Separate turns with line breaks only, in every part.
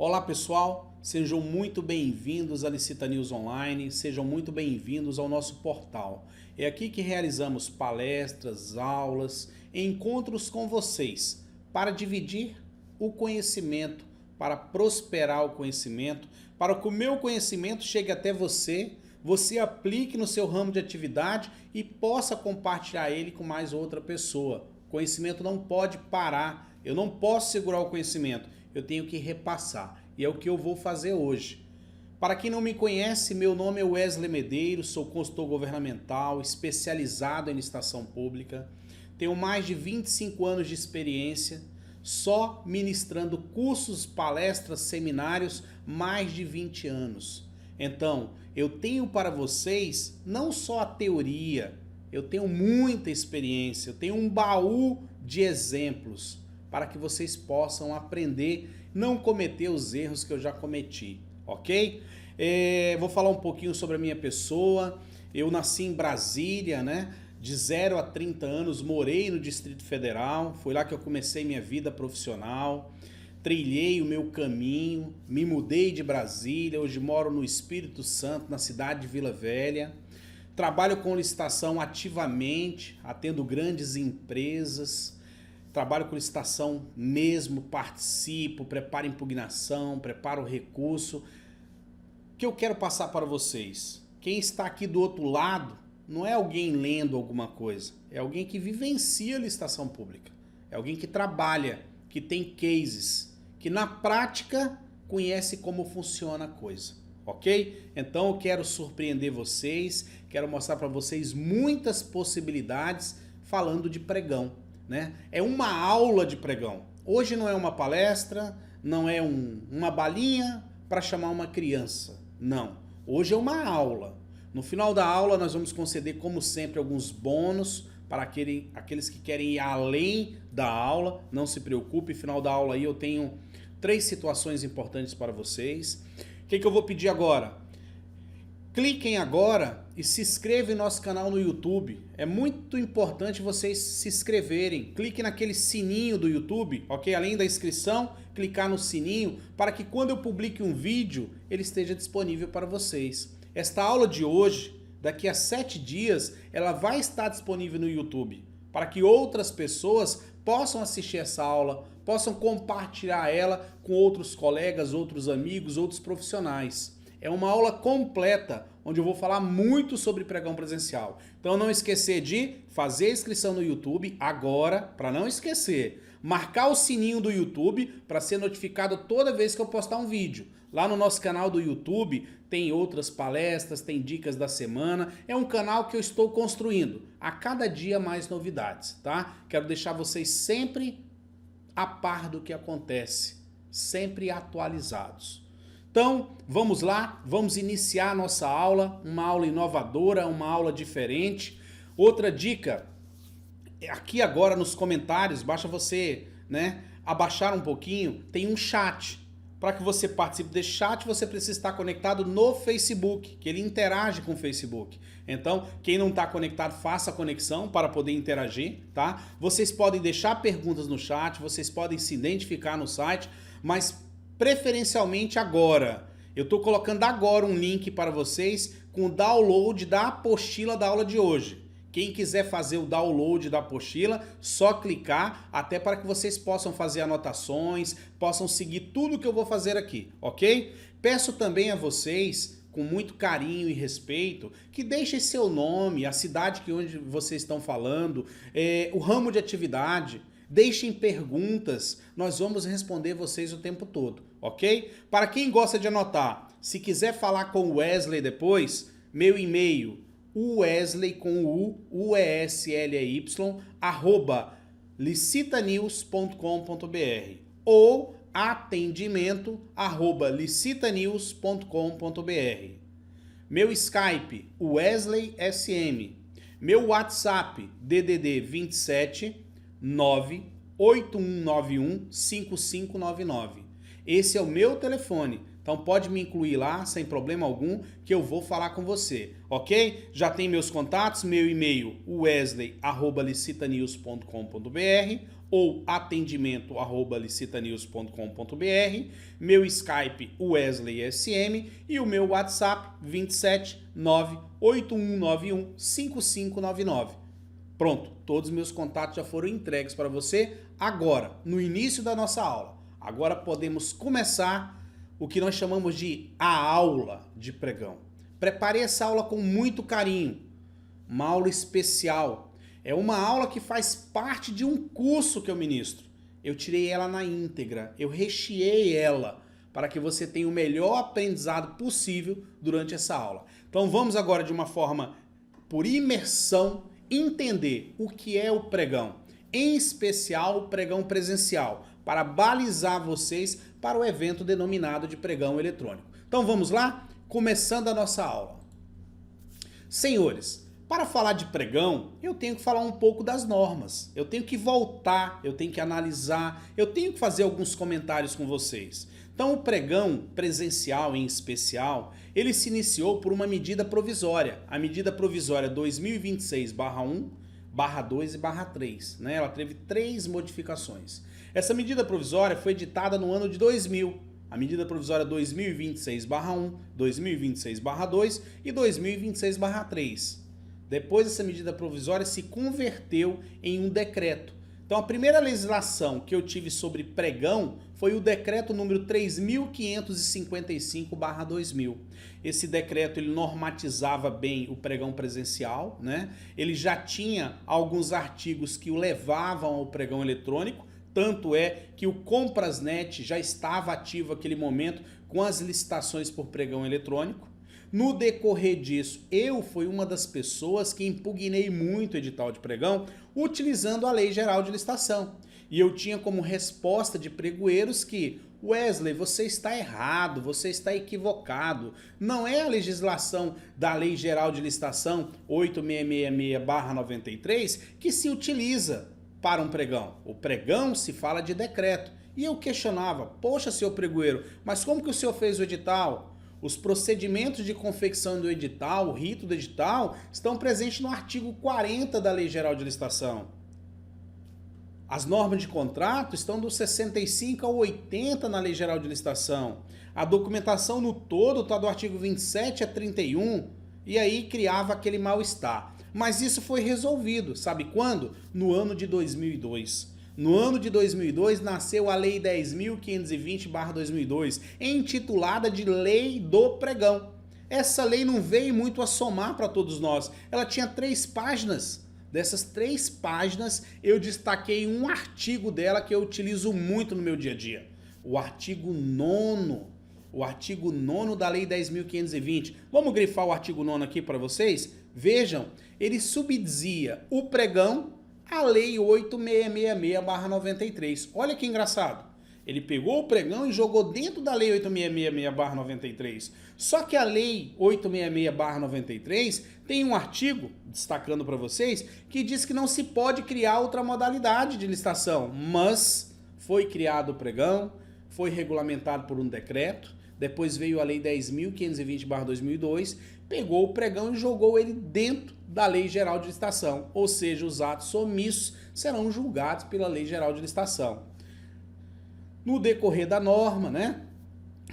Olá pessoal, sejam muito bem-vindos à Licita News Online, sejam muito bem-vindos ao nosso portal. É aqui que realizamos palestras, aulas, encontros com vocês para dividir o conhecimento, para prosperar o conhecimento, para que o meu conhecimento chegue até você, você aplique no seu ramo de atividade e possa compartilhar ele com mais outra pessoa. O conhecimento não pode parar, eu não posso segurar o conhecimento, eu tenho que repassar. E é o que eu vou fazer hoje. Para quem não me conhece, meu nome é Wesley Medeiros, sou consultor governamental, especializado em licitação pública. Tenho mais de 25 anos de experiência, só ministrando cursos, palestras, seminários, mais de 20 anos. Então, eu tenho para vocês não só a teoria, eu tenho muita experiência, eu tenho um baú de exemplos para que vocês possam aprender, não cometer os erros que eu já cometi, ok? Vou falar um pouquinho sobre a minha pessoa. Eu nasci em Brasília, né? De 0 a 30 anos, morei no Distrito Federal, foi lá que eu comecei minha vida profissional, trilhei o meu caminho, me mudei de Brasília, hoje moro no Espírito Santo, na cidade de Vila Velha. Trabalho com licitação ativamente, atendo grandes empresas, trabalho com licitação mesmo, participo, preparo impugnação, preparo recurso. O que eu quero passar para vocês? Quem está aqui do outro lado não é alguém lendo alguma coisa, é alguém que vivencia a licitação pública, é alguém que trabalha, que tem cases, que na prática conhece como funciona a coisa, ok? Então eu quero surpreender vocês, quero mostrar para vocês muitas possibilidades falando de pregão, né? É uma aula de pregão. Hoje não é uma palestra, não é uma balinha para chamar uma criança, não. Hoje é uma aula. No final da aula nós vamos conceder, como sempre, alguns bônus para aqueles que querem ir além da aula. Não se preocupe, no final da aula aí eu tenho 3 situações importantes para vocês. O que eu vou pedir agora? Cliquem agora e se inscrevam em nosso canal no YouTube. É muito importante vocês se inscreverem. Clique naquele sininho do YouTube, ok? Além da inscrição, clicar no sininho para que quando eu publique um vídeo, ele esteja disponível para vocês. Esta aula de hoje, daqui a 7 dias, ela vai estar disponível no YouTube, para que outras pessoas possam assistir essa aula, possam compartilhar ela com outros colegas, outros amigos, outros profissionais. É uma aula completa, onde eu vou falar muito sobre pregão presencial. Então não esquecer de fazer a inscrição no YouTube agora, para não esquecer. Marcar o sininho do YouTube para ser notificado toda vez que eu postar um vídeo. Lá no nosso canal do YouTube tem outras palestras, tem dicas da semana. É um canal que eu estou construindo. A cada dia mais novidades, tá? Quero deixar vocês sempre a par do que acontece, sempre atualizados. Então, vamos lá, vamos iniciar a nossa aula, uma aula inovadora, uma aula diferente. Outra dica, aqui agora nos comentários, basta você, abaixar um pouquinho, tem um chat. Para que você participe desse chat, você precisa estar conectado no Facebook, que ele interage com o Facebook. Então, quem não está conectado, faça a conexão para poder interagir, tá? Vocês podem deixar perguntas no chat, vocês podem se identificar no site, mas preferencialmente agora. Eu estou colocando agora um link para vocês com o download da apostila da aula de hoje. Quem quiser fazer o download da apostila, só clicar, até para que vocês possam fazer anotações, possam seguir tudo que eu vou fazer aqui, ok? Peço também a vocês, com muito carinho e respeito, que deixem seu nome, a cidade que onde vocês estão falando, o ramo de atividade. Deixem perguntas, nós vamos responder vocês o tempo todo, ok? Para quem gosta de anotar, se quiser falar com o Wesley depois, meu e-mail, Wesley com Uesley, @licitanews.com.br ou atendimento@licitanews.com.br. Meu Skype, Wesley SM. Meu WhatsApp, DDD 27 98191 5599. Esse é o meu telefone, então pode me incluir lá sem problema algum que eu vou falar com você, ok? Já tem meus contatos, meu e-mail wesley@licitanews.com.br ou atendimento@licitanews.com.br, meu Skype WesleySM e o meu WhatsApp 27981915599. Pronto, todos os meus contatos já foram entregues para você agora, no início da nossa aula. Agora podemos começar o que nós chamamos de a aula de pregão. Preparei essa aula com muito carinho, uma aula especial. É uma aula que faz parte de um curso que eu ministro. Eu tirei ela na íntegra, eu recheei ela para que você tenha o melhor aprendizado possível durante essa aula. Então vamos agora de uma forma por imersão entender o que é o pregão, em especial o pregão presencial, para balizar vocês para o evento denominado de pregão eletrônico. Então vamos lá, começando a nossa aula. Senhores, para falar de pregão, eu tenho que falar um pouco das normas, eu tenho que voltar, eu tenho que analisar, eu tenho que fazer alguns comentários com vocês. Então o pregão presencial em especial, ele se iniciou por uma medida provisória, a medida provisória 2026/1, /2 e /3, né? Ela teve 3 modificações. Essa medida provisória foi editada no ano de 2000, a medida provisória 2026/1, 2026/2 e 2026/3. Depois essa medida provisória se converteu em um decreto. Então a primeira legislação que eu tive sobre pregão foi o decreto número 3.555/2000. Esse decreto ele normatizava bem o pregão presencial, né? Ele já tinha alguns artigos que o levavam ao pregão eletrônico, tanto é que o Comprasnet já estava ativo naquele momento com as licitações por pregão eletrônico. No decorrer disso, eu fui uma das pessoas que impugnei muito o edital de pregão utilizando a Lei Geral de Licitação. E eu tinha como resposta de pregoeiros que, Wesley, você está errado, você está equivocado. Não é a legislação da Lei Geral de Licitação 8666/93 que se utiliza para um pregão. O pregão se fala de decreto. E eu questionava, poxa, senhor pregoeiro, mas como que o senhor fez o edital? Os procedimentos de confecção do edital, o rito do edital, estão presentes no artigo 40 da Lei Geral de Licitação. As normas de contrato estão do 65 ao 80 na Lei Geral de Licitação. A documentação no todo está do artigo 27 a 31, e aí criava aquele mal-estar. Mas isso foi resolvido, sabe quando? No ano de 2002. No ano de 2002 nasceu a Lei 10.520/2002, intitulada de Lei do Pregão. Essa lei não veio muito a somar para todos nós, ela tinha 3 páginas. Dessas 3 páginas eu destaquei um artigo dela que eu utilizo muito no meu dia a dia. O artigo 9º. O artigo 9º da Lei 10.520. Vamos grifar o artigo 9º aqui para vocês? Vejam, ele subdizia o pregão a Lei 8666/93. Olha que engraçado. Ele pegou o pregão e jogou dentro da Lei 8666/93. Só que a Lei 866/93 tem um artigo, destacando para vocês, que diz que não se pode criar outra modalidade de licitação. Mas foi criado o pregão, foi regulamentado por um decreto, depois veio a Lei 10.520/2002, pegou o pregão e jogou ele dentro da Lei Geral de Licitação, ou seja, os atos omissos serão julgados pela Lei Geral de Licitação. No decorrer da norma, né,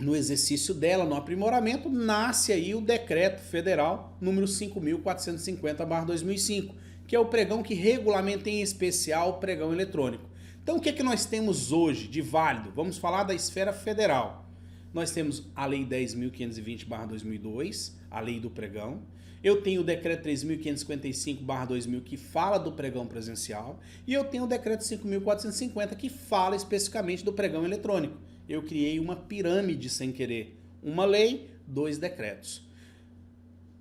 no exercício dela, no aprimoramento, nasce aí o Decreto Federal número 5.450/2005, que é o pregão que regulamenta em especial o pregão eletrônico. Então o que é que nós temos hoje de válido? Vamos falar da esfera federal. Nós temos a Lei 10.520/2002, a Lei do Pregão. Eu tenho o Decreto 3.555/2000 que fala do pregão presencial. E eu tenho o Decreto 5.450 que fala especificamente do pregão eletrônico. Eu criei uma pirâmide sem querer. Uma lei, 2 decretos.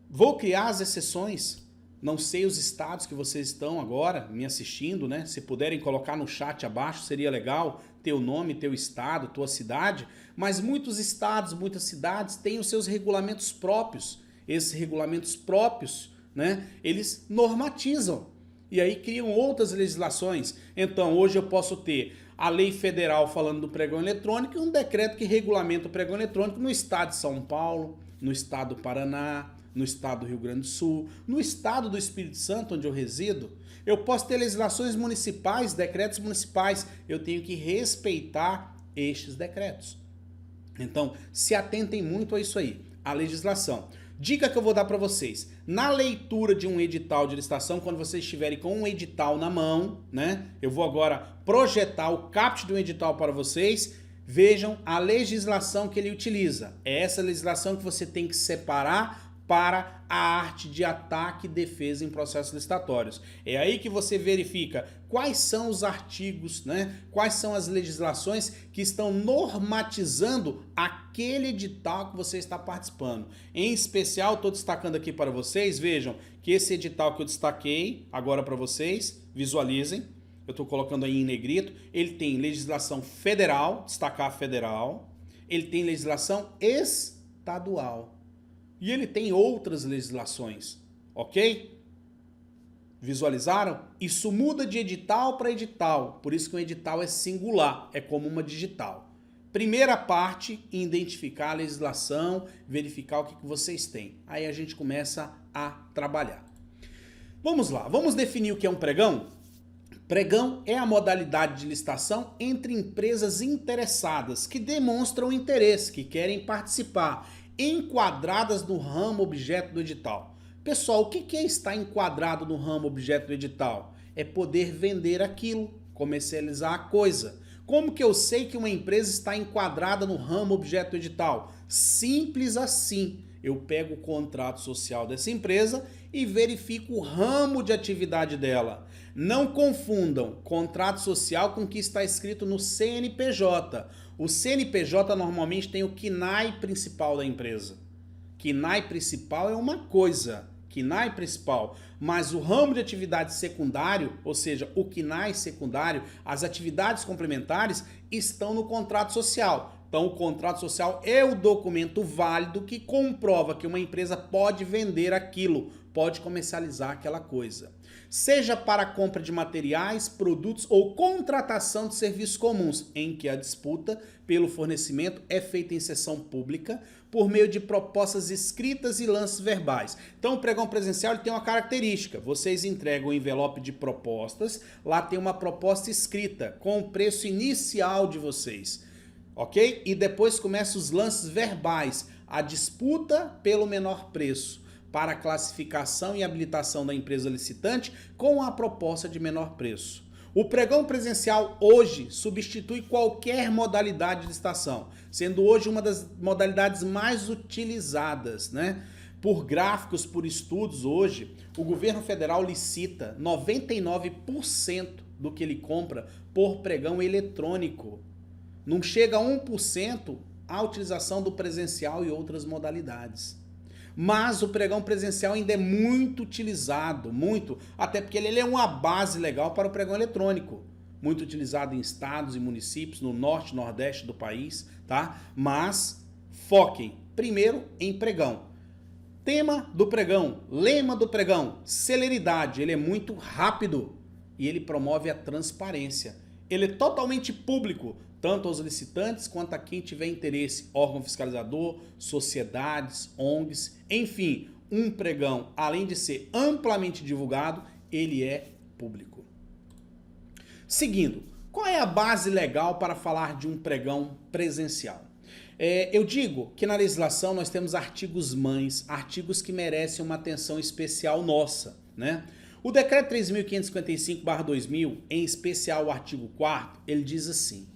Vou criar as exceções. Não sei os estados que vocês estão agora me assistindo, né? Se puderem colocar no chat abaixo, seria legal. Teu nome, teu estado, tua cidade. Mas muitos estados, muitas cidades têm os seus regulamentos próprios. Esses regulamentos próprios, né? Eles normatizam. E aí criam outras legislações. Então, hoje eu posso ter a lei federal falando do pregão eletrônico e um decreto que regulamenta o pregão eletrônico no estado de São Paulo, no estado do Paraná, no estado do Rio Grande do Sul, no estado do Espírito Santo, onde eu resido. Eu posso ter legislações municipais, decretos municipais. Eu tenho que respeitar estes decretos. Então, se atentem muito a isso aí, a legislação. Dica que eu vou dar para vocês. Na leitura de um edital de licitação, quando vocês estiverem com um edital na mão, né? Eu vou agora projetar o caput de um edital para vocês. Vejam a legislação que ele utiliza. É essa legislação que você tem que separar para a arte de ataque e defesa em processos licitatórios. É aí que você verifica quais são os artigos, né? Quais são as legislações que estão normatizando aquele edital que você está participando. Em especial, estou destacando aqui para vocês, vejam que esse edital que eu destaquei agora para vocês, visualizem, eu estou colocando aí em negrito, ele tem legislação federal, destacar federal, ele tem legislação estadual. E ele tem outras legislações, ok? Visualizaram? Isso muda de edital para edital, por isso que um edital é singular, é como uma digital. Primeira parte, identificar a legislação, verificar o que vocês têm. Aí a gente começa a trabalhar. Vamos lá, vamos definir o que é um pregão? Pregão é a modalidade de licitação entre empresas interessadas que demonstram interesse, que querem participar, enquadradas no ramo objeto do edital. Pessoal, o que é estar enquadrado no ramo objeto do edital? É poder vender aquilo, comercializar a coisa. Como que eu sei que uma empresa está enquadrada no ramo objeto do edital? Simples assim. Eu pego o contrato social dessa empresa e verifico o ramo de atividade dela. Não confundam contrato social com o que está escrito no CNPJ. O CNPJ normalmente tem o KNAI principal da empresa. KNAI principal é uma coisa, KNAI principal, mas o ramo de atividade secundário, ou seja, o KNAI secundário, as atividades complementares estão no contrato social. Então o contrato social é o documento válido que comprova que uma empresa pode vender aquilo, pode comercializar aquela coisa. Seja para a compra de materiais, produtos ou contratação de serviços comuns, em que a disputa pelo fornecimento é feita em sessão pública por meio de propostas escritas e lances verbais. Então o pregão presencial ele tem uma característica, vocês entregam o envelope de propostas, lá tem uma proposta escrita com o preço inicial de vocês, ok? E depois começam os lances verbais, a disputa pelo menor preço, para a classificação e habilitação da empresa licitante com a proposta de menor preço. O pregão presencial hoje substitui qualquer modalidade de licitação, sendo hoje uma das modalidades mais utilizadas, né? Por gráficos, por estudos hoje, o governo federal licita 99% do que ele compra por pregão eletrônico. Não chega a 1% a utilização do presencial e outras modalidades. Mas o pregão presencial ainda é muito utilizado, muito, até porque ele é uma base legal para o pregão eletrônico. Muito utilizado em estados e municípios, no norte e nordeste do país, tá? Mas foquem primeiro em pregão. Tema do pregão, lema do pregão, celeridade, ele é muito rápido e ele promove a transparência. Ele é totalmente público, tanto aos licitantes quanto a quem tiver interesse, órgão fiscalizador, sociedades, ONGs, enfim, um pregão, além de ser amplamente divulgado, ele é público. Seguindo, qual é a base legal para falar de um pregão presencial? Eu digo que na legislação nós temos artigos mães, artigos que merecem uma atenção especial nossa, né? O decreto 3.555/2000, em especial o artigo 4º, ele diz assim: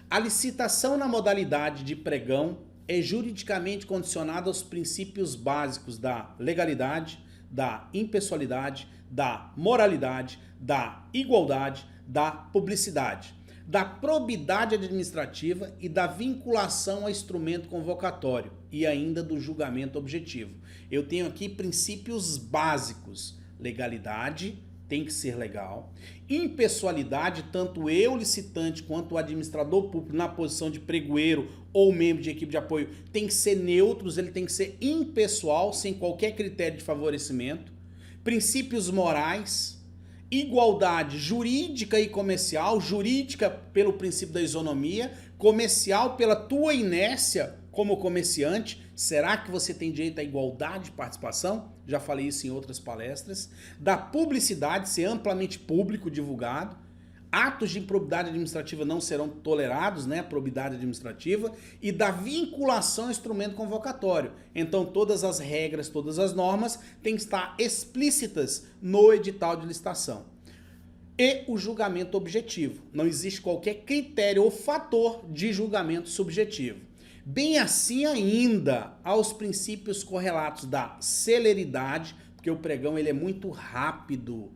a licitação na modalidade de pregão é juridicamente condicionada aos princípios básicos da legalidade, da impessoalidade, da moralidade, da igualdade, da publicidade, da probidade administrativa e da vinculação a instrumento convocatório e ainda do julgamento objetivo. Eu tenho aqui princípios básicos: legalidade, tem que ser legal. Impessoalidade, tanto eu, licitante, quanto o administrador público na posição de pregoeiro ou membro de equipe de apoio tem que ser neutros, ele tem que ser impessoal, sem qualquer critério de favorecimento. Princípios morais, igualdade jurídica e comercial, jurídica pelo princípio da isonomia, comercial pela tua inércia Como comerciante, será que você tem direito à igualdade de participação? Já falei isso em outras palestras. Da publicidade, ser amplamente público, divulgado. Atos de improbidade administrativa não serão tolerados, né? Probidade administrativa. E da vinculação ao instrumento convocatório. Então todas as regras, todas as normas têm que estar explícitas no edital de licitação. E o julgamento objetivo. Não existe qualquer critério ou fator de julgamento subjetivo. Bem assim ainda aos princípios correlatos da celeridade, porque o pregão ele é muito rápido.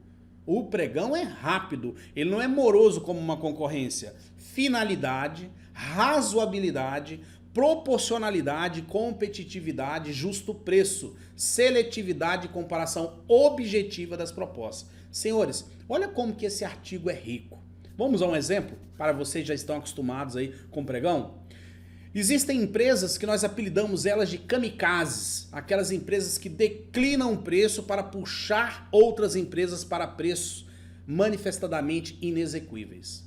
O pregão é rápido, ele não é moroso como uma concorrência. Finalidade, razoabilidade, proporcionalidade, competitividade, justo preço, seletividade e comparação objetiva das propostas. Senhores, olha como que esse artigo é rico. Vamos a um exemplo para vocês já estão acostumados aí com o pregão? Existem empresas que nós apelidamos elas de kamikazes, aquelas empresas que declinam o preço para puxar outras empresas para preços manifestadamente inexequíveis.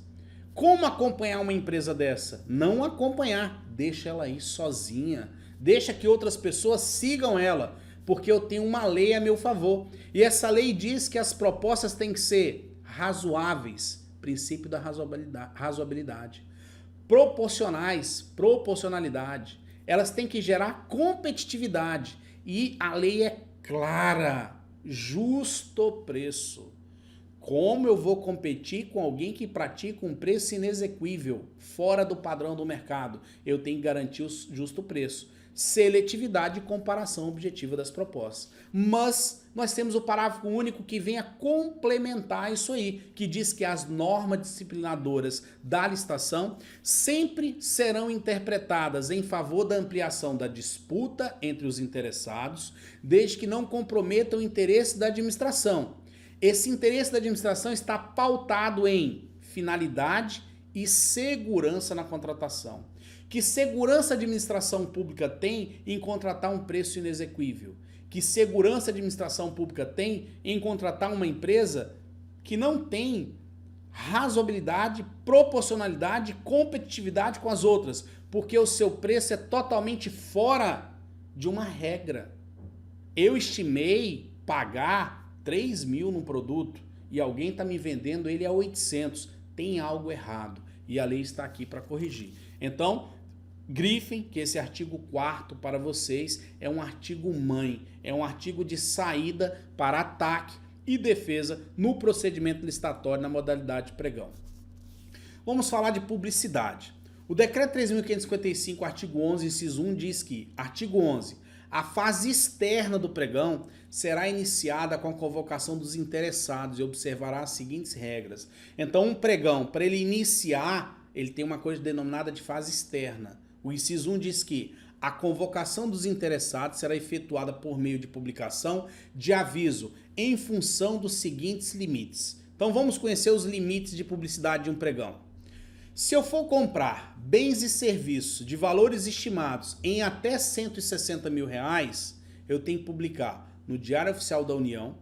Como acompanhar uma empresa dessa? Não acompanhar, deixa ela ir sozinha, deixa que outras pessoas sigam ela, porque eu tenho uma lei a meu favor. E essa lei diz que as propostas têm que ser razoáveis, princípio da razoabilidade. Proporcionais, proporcionalidade, elas têm que gerar competitividade e a lei é clara, justo preço. Como eu vou competir com alguém que pratica um preço inexequível, fora do padrão do mercado? Eu tenho que garantir o justo preço. Seletividade e comparação objetiva das propostas. Mas nós temos o parágrafo único que vem a complementar isso aí, que diz que as normas disciplinadoras da licitação sempre serão interpretadas em favor da ampliação da disputa entre os interessados, desde que não comprometam o interesse da administração. Esse interesse da administração está pautado em finalidade e segurança na contratação. Que segurança a administração pública tem em contratar um preço inexequível? Que segurança a administração pública tem em contratar uma empresa que não tem razoabilidade, proporcionalidade e competitividade com as outras? Porque o seu preço é totalmente fora de uma regra. Eu estimei pagar 3 mil num produto e alguém está me vendendo ele a 800. Tem algo errado e a lei está aqui para corrigir. Então, grifem que esse artigo 4º para vocês é um artigo mãe, é um artigo de saída para ataque e defesa no procedimento licitatório na modalidade de pregão. Vamos falar de publicidade. O decreto 3.555, artigo 11, inciso 1, diz que, artigo 11, a fase externa do pregão será iniciada com a convocação dos interessados e observará as seguintes regras. Então, um pregão, para ele iniciar, ele tem uma coisa denominada de fase externa. O inciso 1 diz que a convocação dos interessados será efetuada por meio de publicação de aviso em função dos seguintes limites. Então vamos conhecer os limites de publicidade de um pregão. Se eu for comprar bens e serviços de valores estimados em até 160 mil reais, eu tenho que publicar no Diário Oficial da União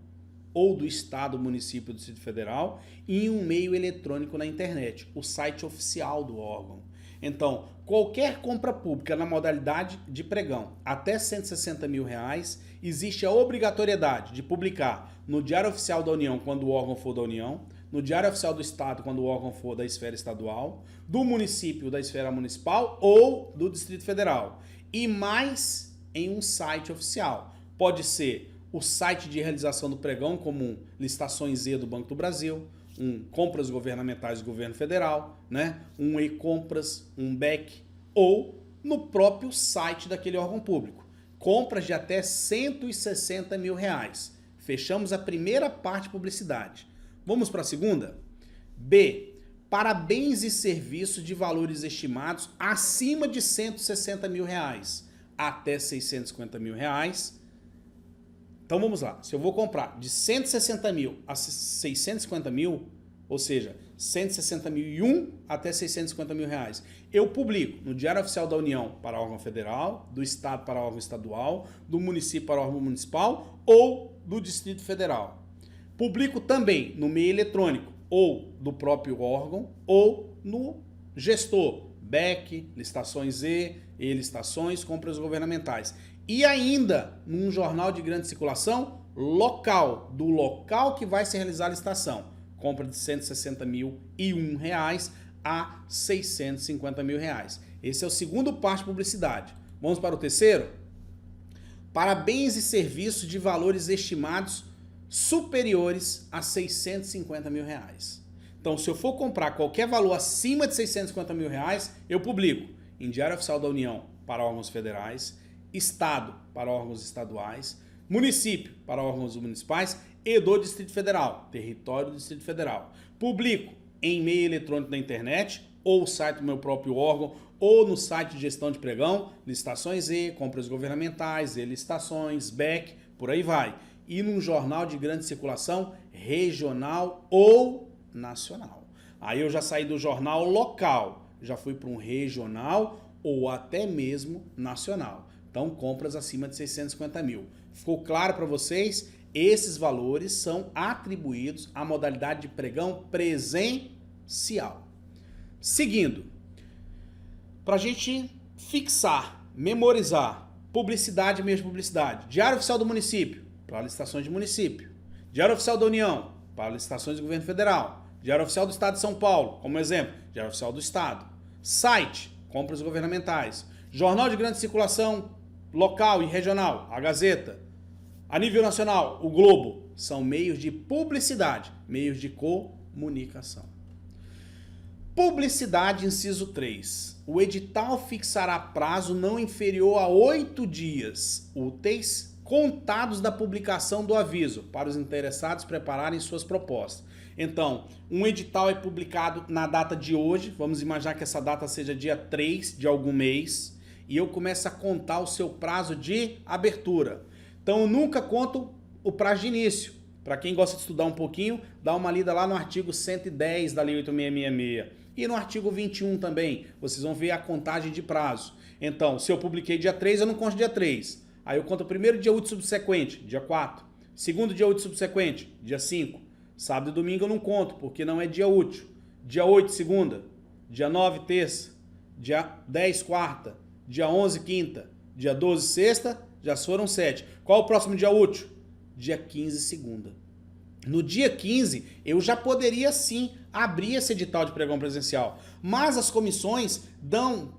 ou do Estado, município do Distrito Federal e em um meio eletrônico na internet, o site oficial do órgão. Então, qualquer compra pública na modalidade de pregão até 160 mil reais, existe a obrigatoriedade de publicar no Diário Oficial da União quando o órgão for da União, no Diário Oficial do Estado quando o órgão for da esfera estadual, do município da esfera municipal ou do Distrito Federal. E mais em um site oficial. Pode ser o site de realização do pregão, como um Licitações Z do Banco do Brasil, um Compras Governamentais do Governo Federal, né? Um e-compras, um BEC, ou no próprio site daquele órgão público. Compras de até 160 mil reais. Fechamos a primeira parte de publicidade. Vamos para a segunda? B. Para bens e serviços de valores estimados acima de 160 mil reais até 650 mil reais. Então vamos lá, se eu vou comprar de 160 mil a 650 mil, ou seja, 160.001 até 650 mil reais, eu publico no Diário Oficial da União para órgão federal, do Estado para órgão estadual, do município para órgão municipal ou do Distrito Federal. Publico também no meio eletrônico, ou do próprio órgão, ou no gestor, BEC, licitações e licitações, compras governamentais. E ainda, num jornal de grande circulação local, do local que vai se realizar a licitação. Compra de R$ 160.001 a R$ 650.000. Esse é o segundo parte de publicidade. Vamos para o terceiro? Para bens e serviços de valores estimados superiores a R$ 650.000. Então, se eu for comprar qualquer valor acima de R$ 650.000, eu publico em Diário Oficial da União para órgãos federais, Estado para órgãos estaduais, município para órgãos municipais e do Distrito Federal, território do Distrito Federal. Publico em meio eletrônico da internet, ou site do meu próprio órgão, ou no site de gestão de pregão, licitações compras governamentais, licitações, BEC, por aí vai. E num jornal de grande circulação regional ou nacional. Aí eu já saí do jornal local, já fui para um regional ou até mesmo nacional. Então, compras acima de 650 mil. Ficou claro para vocês? Esses valores são atribuídos à modalidade de pregão presencial. Seguindo, para a gente fixar, memorizar, publicidade mesmo publicidade. Diário Oficial do Município, para licitações de município. Diário Oficial da União, para licitações do Governo Federal. Diário Oficial do Estado de São Paulo, como exemplo. Diário Oficial do Estado. Site, compras governamentais. Jornal de grande circulação local e regional, a Gazeta. A nível nacional, o Globo. São meios de publicidade, meios de comunicação. Publicidade, inciso 3. O edital fixará prazo não inferior a 8 dias úteis contados da publicação do aviso para os interessados prepararem suas propostas. Então, um edital é publicado na data de hoje, vamos imaginar que essa data seja dia 3 de algum mês, e eu começo a contar o seu prazo de abertura. Então, eu nunca conto o prazo de início. Para quem gosta de estudar um pouquinho, dá uma lida lá no artigo 110 da Lei 8666. E no artigo 21 também, vocês vão ver a contagem de prazo. Então, se eu publiquei dia 3, eu não conto dia 3. Aí eu conto o primeiro dia útil subsequente, dia 4. Segundo dia útil subsequente, dia 5. Sábado e domingo eu não conto, porque não é dia útil. Dia 8, segunda. Dia 9, terça. Dia 10, quarta. Dia 11, quinta. Dia 12, sexta. Já foram 7. Qual o próximo dia útil? Dia 15, segunda. No dia 15, eu já poderia sim abrir esse edital de pregão presencial. Mas as comissões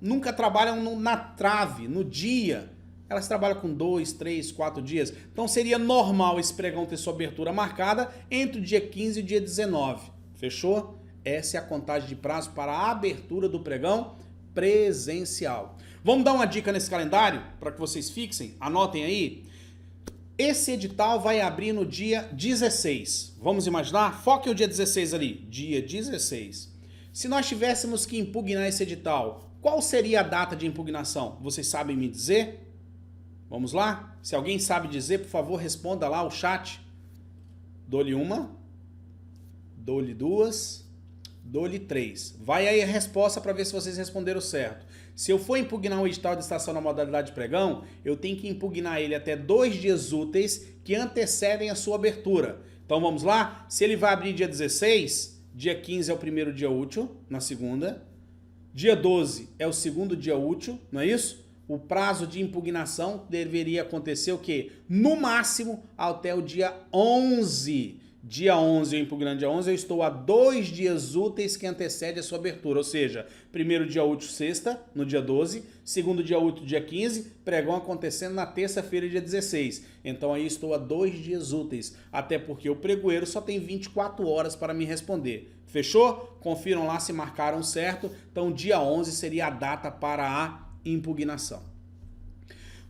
nunca trabalham na trave, no dia. Elas trabalham com 2, 3, 4 dias. Então seria normal esse pregão ter sua abertura marcada entre o dia 15 e o dia 19. Fechou? Essa é a contagem de prazo para a abertura do pregão presencial. Vamos dar uma dica nesse calendário para que vocês fixem? Anotem aí. Esse edital vai abrir no dia 16. Vamos imaginar? Foque o dia 16 ali. Dia 16. Se nós tivéssemos que impugnar esse edital, qual seria a data de impugnação? Vocês sabem me dizer? Vamos lá? Se alguém sabe dizer, por favor, responda lá o chat. Dou-lhe uma, dou-lhe duas, dou-lhe 3. Vai aí a resposta para ver se vocês responderam certo. Se eu for impugnar um edital de licitação na modalidade de pregão, eu tenho que impugnar ele até 2 dias úteis que antecedem a sua abertura. Então vamos lá? Se ele vai abrir dia 16, dia 15 é o primeiro dia útil, na segunda. Dia 12 é o segundo dia útil, não é isso? O prazo de impugnação deveria acontecer o quê? No máximo até o dia 11. Dia 11, eu impugnando dia 11, eu estou a 2 dias úteis que antecede a sua abertura. Ou seja, primeiro dia útil sexta, no dia 12, segundo dia útil dia 15, pregão acontecendo na terça-feira, dia 16. Então aí estou a 2 dias úteis, até porque o pregoeiro só tem 24 horas para me responder. Fechou? Confiram lá se marcaram certo. Então dia 11 seria a data para a impugnação.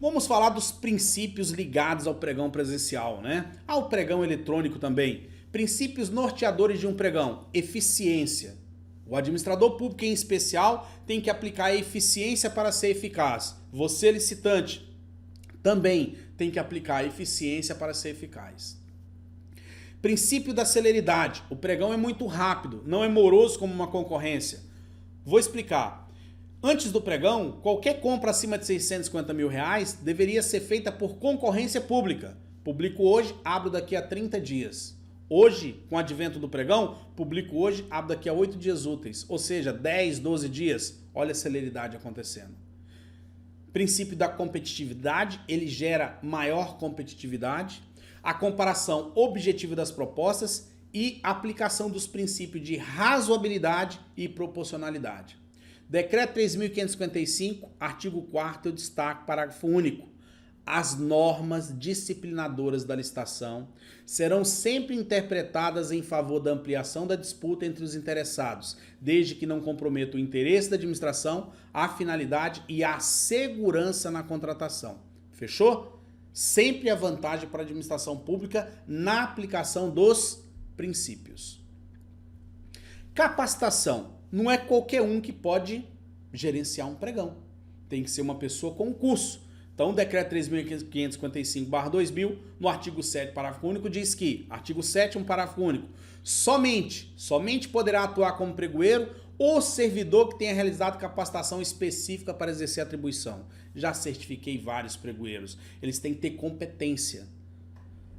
Vamos falar dos princípios ligados ao pregão presencial, né? Ao pregão eletrônico também. Princípios norteadores de um pregão. Eficiência. O administrador público, em especial, tem que aplicar a eficiência para ser eficaz. Você, licitante, também tem que aplicar a eficiência para ser eficaz. Princípio da celeridade. O pregão é muito rápido, não é moroso como uma concorrência. Vou explicar. Antes do pregão, qualquer compra acima de 650 mil reais deveria ser feita por concorrência pública. Publico hoje, abro daqui a 30 dias. Hoje, com o advento do pregão, publico hoje, abro daqui a 8 dias úteis. Ou seja, 10, 12 dias. Olha a celeridade acontecendo. Princípio da competitividade, ele gera maior competitividade. A comparação objetiva das propostas e aplicação dos princípios de razoabilidade e proporcionalidade. Decreto 3.555, artigo 4º, eu destaco parágrafo único. As normas disciplinadoras da licitação serão sempre interpretadas em favor da ampliação da disputa entre os interessados, desde que não comprometa o interesse da administração, a finalidade e a segurança na contratação. Fechou? Sempre a vantagem para a administração pública na aplicação dos princípios. Capacitação. Não é qualquer um que pode gerenciar um pregão. Tem que ser uma pessoa com curso. Então, o decreto 3.555/2000, no artigo 7º, parágrafo único, diz que, artigo 7º, parágrafo único, somente poderá atuar como pregoeiro o servidor que tenha realizado capacitação específica para exercer a atribuição. Já certifiquei vários pregoeiros. Eles têm que ter competência.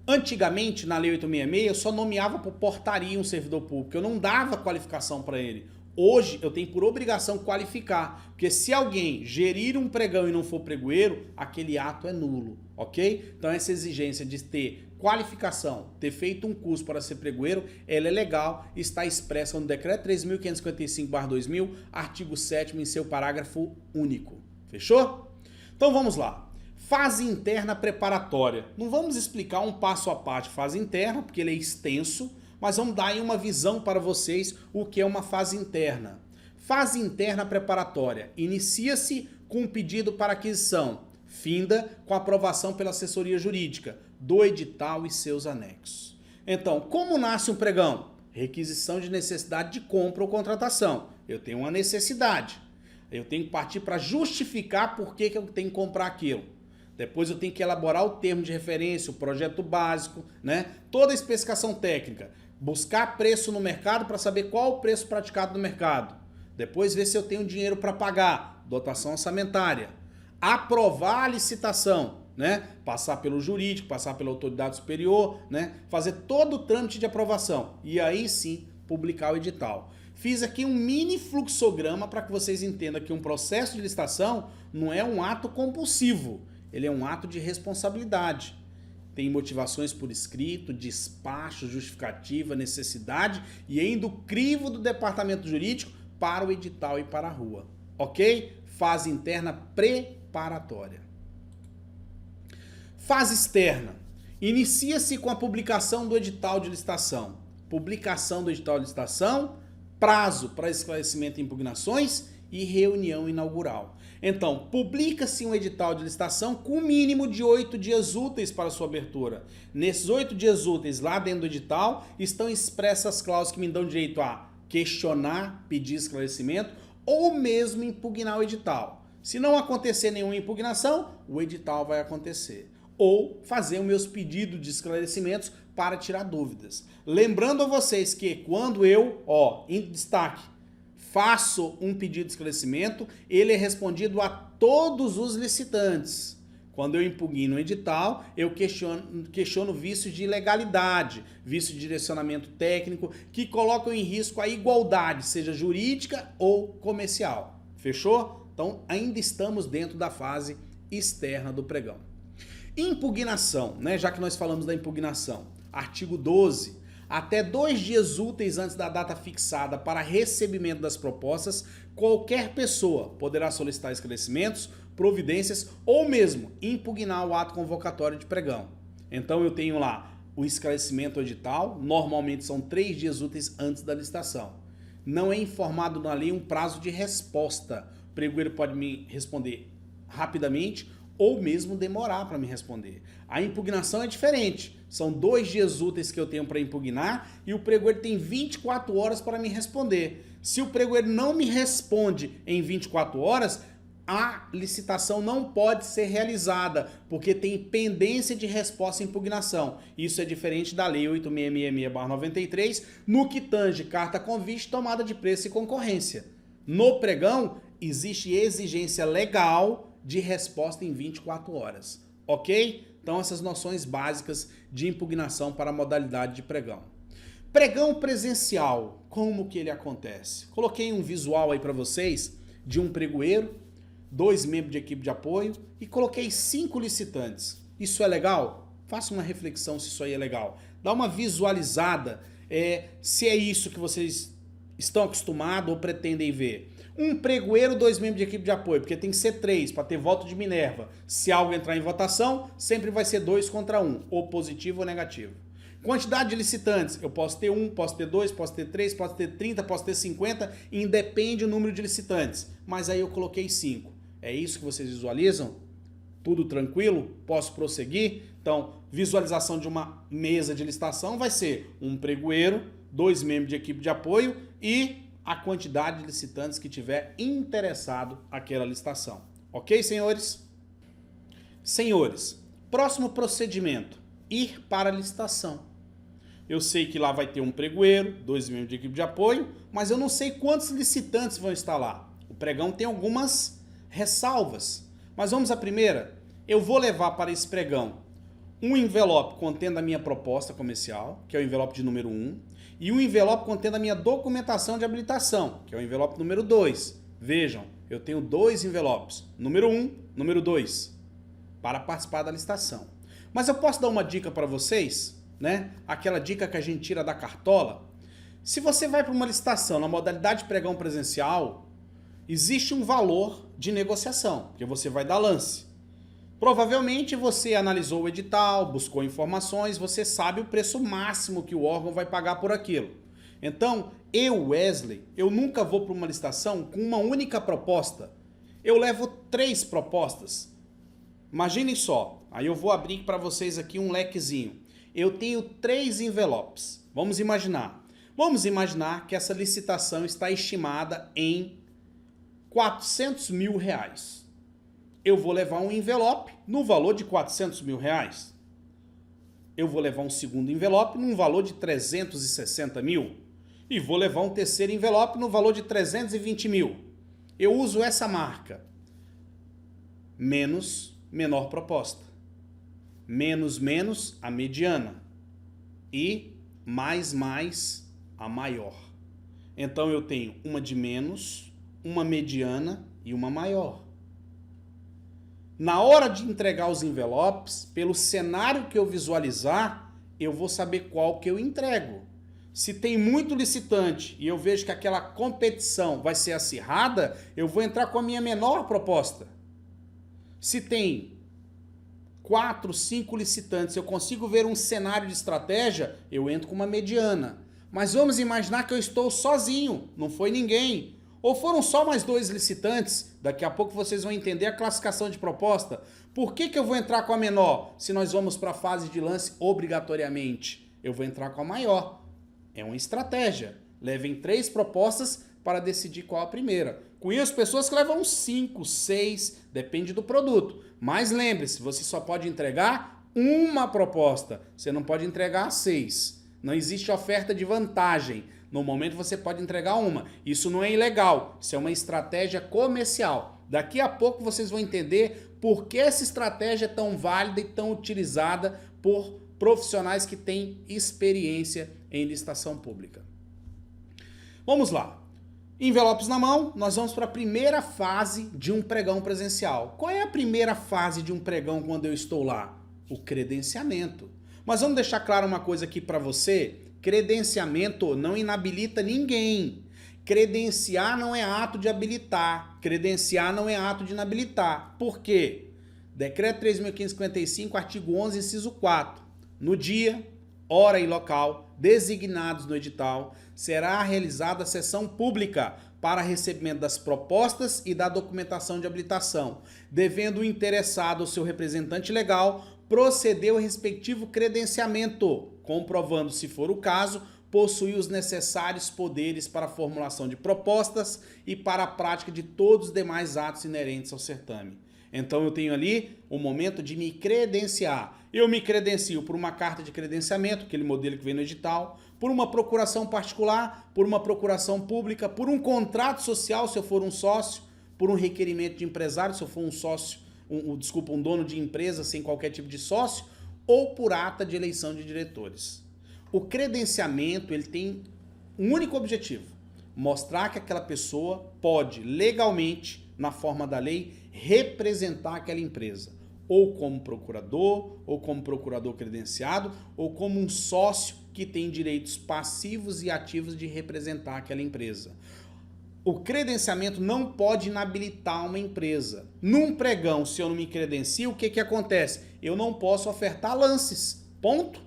Antigamente, na Lei 866, eu só nomeava por portaria um servidor público. Eu não dava qualificação para ele. Hoje, eu tenho por obrigação qualificar, porque se alguém gerir um pregão e não for pregoeiro, aquele ato é nulo, ok? Então, essa exigência de ter qualificação, ter feito um curso para ser pregoeiro, ela é legal, está expressa no Decreto 3.555/2000, artigo 7º, em seu parágrafo único. Fechou? Então, vamos lá. Fase interna preparatória. Não vamos explicar um passo a passo de fase interna, porque ele é extenso, mas vamos dar aí uma visão para vocês o que é uma fase interna. Fase interna preparatória. Inicia-se com um pedido para aquisição, finda com aprovação pela assessoria jurídica do edital e seus anexos. Então, como nasce um pregão? Requisição de necessidade de compra ou contratação. Eu tenho uma necessidade. Eu tenho que partir para justificar por que eu tenho que comprar aquilo. Depois eu tenho que elaborar o termo de referência, o projeto básico, né? Toda a especificação técnica. Buscar preço no mercado para saber qual o preço praticado no mercado. Depois ver se eu tenho dinheiro para pagar, dotação orçamentária. Aprovar a licitação, né? Passar pelo jurídico, passar pela autoridade superior, né? Fazer todo o trâmite de aprovação. E aí sim, publicar o edital. Fiz aqui um mini fluxograma para que vocês entendam que um processo de licitação não é um ato compulsivo. Ele é um ato de responsabilidade. Tem motivações por escrito, despacho, justificativa, necessidade e ainda o crivo do departamento jurídico para o edital e para a rua. Ok? Fase interna preparatória. Fase externa. Inicia-se com a publicação do edital de licitação. Publicação do edital de licitação, prazo para esclarecimento de impugnações e reunião inaugural. Então, publica-se um edital de licitação com um mínimo de 8 dias úteis para sua abertura. Nesses 8 dias úteis, lá dentro do edital, estão expressas cláusulas que me dão direito a questionar, pedir esclarecimento ou mesmo impugnar o edital. Se não acontecer nenhuma impugnação, o edital vai acontecer. Ou fazer os meus pedidos de esclarecimentos para tirar dúvidas. Lembrando a vocês que quando eu, em destaque, faço um pedido de esclarecimento, ele é respondido a todos os licitantes. Quando eu impugno o edital, eu questiono vícios de ilegalidade, vícios de direcionamento técnico, que colocam em risco a igualdade, seja jurídica ou comercial. Fechou? Então, ainda estamos dentro da fase externa do pregão. Impugnação, né? Já que nós falamos da impugnação. Artigo 12. Até 2 dias úteis antes da data fixada para recebimento das propostas, qualquer pessoa poderá solicitar esclarecimentos, providências ou mesmo impugnar o ato convocatório de pregão. Então eu tenho lá o esclarecimento edital, normalmente são 3 dias úteis antes da licitação. Não é informado na lei um prazo de resposta. O pregoeiro pode me responder rapidamente ou mesmo demorar para me responder. A impugnação é diferente. São 2 dias úteis que eu tenho para impugnar e o pregoeiro tem 24 horas para me responder. Se o pregoeiro não me responde em 24 horas, a licitação não pode ser realizada, porque tem pendência de resposta à impugnação. Isso é diferente da Lei 8666/93, no que tange carta convite, tomada de preço e concorrência. No pregão, existe exigência legal de resposta em 24 horas, ok? Então, essas noções básicas de impugnação para a modalidade de pregão. Pregão presencial, como que ele acontece? Coloquei um visual aí para vocês, de um pregoeiro, 2 membros de equipe de apoio e coloquei 5 licitantes. Isso é legal? Faça uma reflexão se isso aí é legal. Dá uma visualizada se é isso que vocês estão acostumados ou pretendem ver. Um pregoeiro, 2 membros de equipe de apoio, porque tem que ser 3 para ter voto de Minerva. Se algo entrar em votação, sempre vai ser 2 contra 1, ou positivo ou negativo. Quantidade de licitantes, eu posso ter 1, posso ter 2, posso ter 3, posso ter 30, posso ter 50, independe o número de licitantes. Mas aí eu coloquei 5. É isso que vocês visualizam? Tudo tranquilo? Posso prosseguir? Então, visualização de uma mesa de licitação vai ser um pregoeiro, 2 membros de equipe de apoio e a quantidade de licitantes que tiver interessado naquela licitação. Ok, senhores? Senhores, próximo procedimento, ir para a licitação. Eu sei que lá vai ter um pregoeiro, 2 membros de equipe de apoio, mas eu não sei quantos licitantes vão estar lá. O pregão tem algumas ressalvas, mas vamos à primeira. Eu vou levar para esse pregão um envelope contendo a minha proposta comercial, que é o envelope de número 1, e um envelope contendo a minha documentação de habilitação, que é o envelope número 2. Vejam, eu tenho 2 envelopes, número 1, número 2, para participar da licitação. Mas eu posso dar uma dica para vocês, né? Aquela dica que a gente tira da cartola. Se você vai para uma licitação na modalidade pregão presencial, existe um valor de negociação, porque você vai dar lance. Provavelmente você analisou o edital, buscou informações, você sabe o preço máximo que o órgão vai pagar por aquilo. Então, eu, Wesley, eu nunca vou para uma licitação com uma única proposta. Eu levo 3 propostas. Imaginem só, aí eu vou abrir para vocês aqui um lequezinho. Eu tenho 3 envelopes. Vamos imaginar. Vamos imaginar que essa licitação está estimada em R$400 mil. Eu vou levar um envelope no valor de R$400 mil. Eu vou levar um segundo envelope num valor de 360 mil. E vou levar um terceiro envelope no valor de 320 mil. Eu uso essa marca. Menos, menor proposta. Menos, menos, a mediana. E mais, mais, a maior. Então eu tenho uma de menos, uma mediana e uma maior. Na hora de entregar os envelopes, pelo cenário que eu visualizar, eu vou saber qual que eu entrego. Se tem muito licitante e eu vejo que aquela competição vai ser acirrada, eu vou entrar com a minha menor proposta. Se tem 4, 5 licitantes, eu consigo ver um cenário de estratégia, eu entro com uma mediana. Mas vamos imaginar que eu estou sozinho, não foi ninguém. Ou foram só mais 2 licitantes, daqui a pouco vocês vão entender a classificação de proposta. Por que eu vou entrar com a menor se nós vamos para a fase de lance obrigatoriamente? Eu vou entrar com a maior. É uma estratégia. Levem 3 propostas para decidir qual a primeira. Conheço pessoas que levam 5, 6, depende do produto. Mas lembre-se, você só pode entregar uma proposta. Você não pode entregar 6. Não existe oferta de vantagem. No momento você pode entregar uma. Isso não é ilegal, isso é uma estratégia comercial. Daqui a pouco vocês vão entender por que essa estratégia é tão válida e tão utilizada por profissionais que têm experiência em licitação pública. Vamos lá. Envelopes na mão, nós vamos para a primeira fase de um pregão presencial. Qual é a primeira fase de um pregão quando eu estou lá? O credenciamento. Mas vamos deixar claro uma coisa aqui para você. Credenciamento não inabilita ninguém. Credenciar não é ato de habilitar. Credenciar não é ato de inabilitar. Por quê? Decreto 3.555, artigo 11, inciso 4. No dia, hora e local designados no edital, será realizada a sessão pública para recebimento das propostas e da documentação de habilitação, devendo o interessado ou seu representante legal proceder ao respectivo credenciamento, comprovando, se for o caso, possuir os necessários poderes para a formulação de propostas e para a prática de todos os demais atos inerentes ao certame. Então eu tenho ali o momento de me credenciar. Eu me credencio por uma carta de credenciamento, aquele modelo que vem no edital, por uma procuração particular, por uma procuração pública, por um contrato social, se eu for um sócio, por um requerimento de empresário, se eu for um sócio, um dono de empresa sem qualquer tipo de sócio, ou por ata de eleição de diretores. O credenciamento ele tem um único objetivo, mostrar que aquela pessoa pode legalmente, na forma da lei, representar aquela empresa, ou como procurador, ou como procurador credenciado, ou como um sócio que tem direitos passivos e ativos de representar aquela empresa. O credenciamento não pode inabilitar uma empresa. Num pregão, se eu não me credencio, o que acontece? Eu não posso ofertar lances, ponto.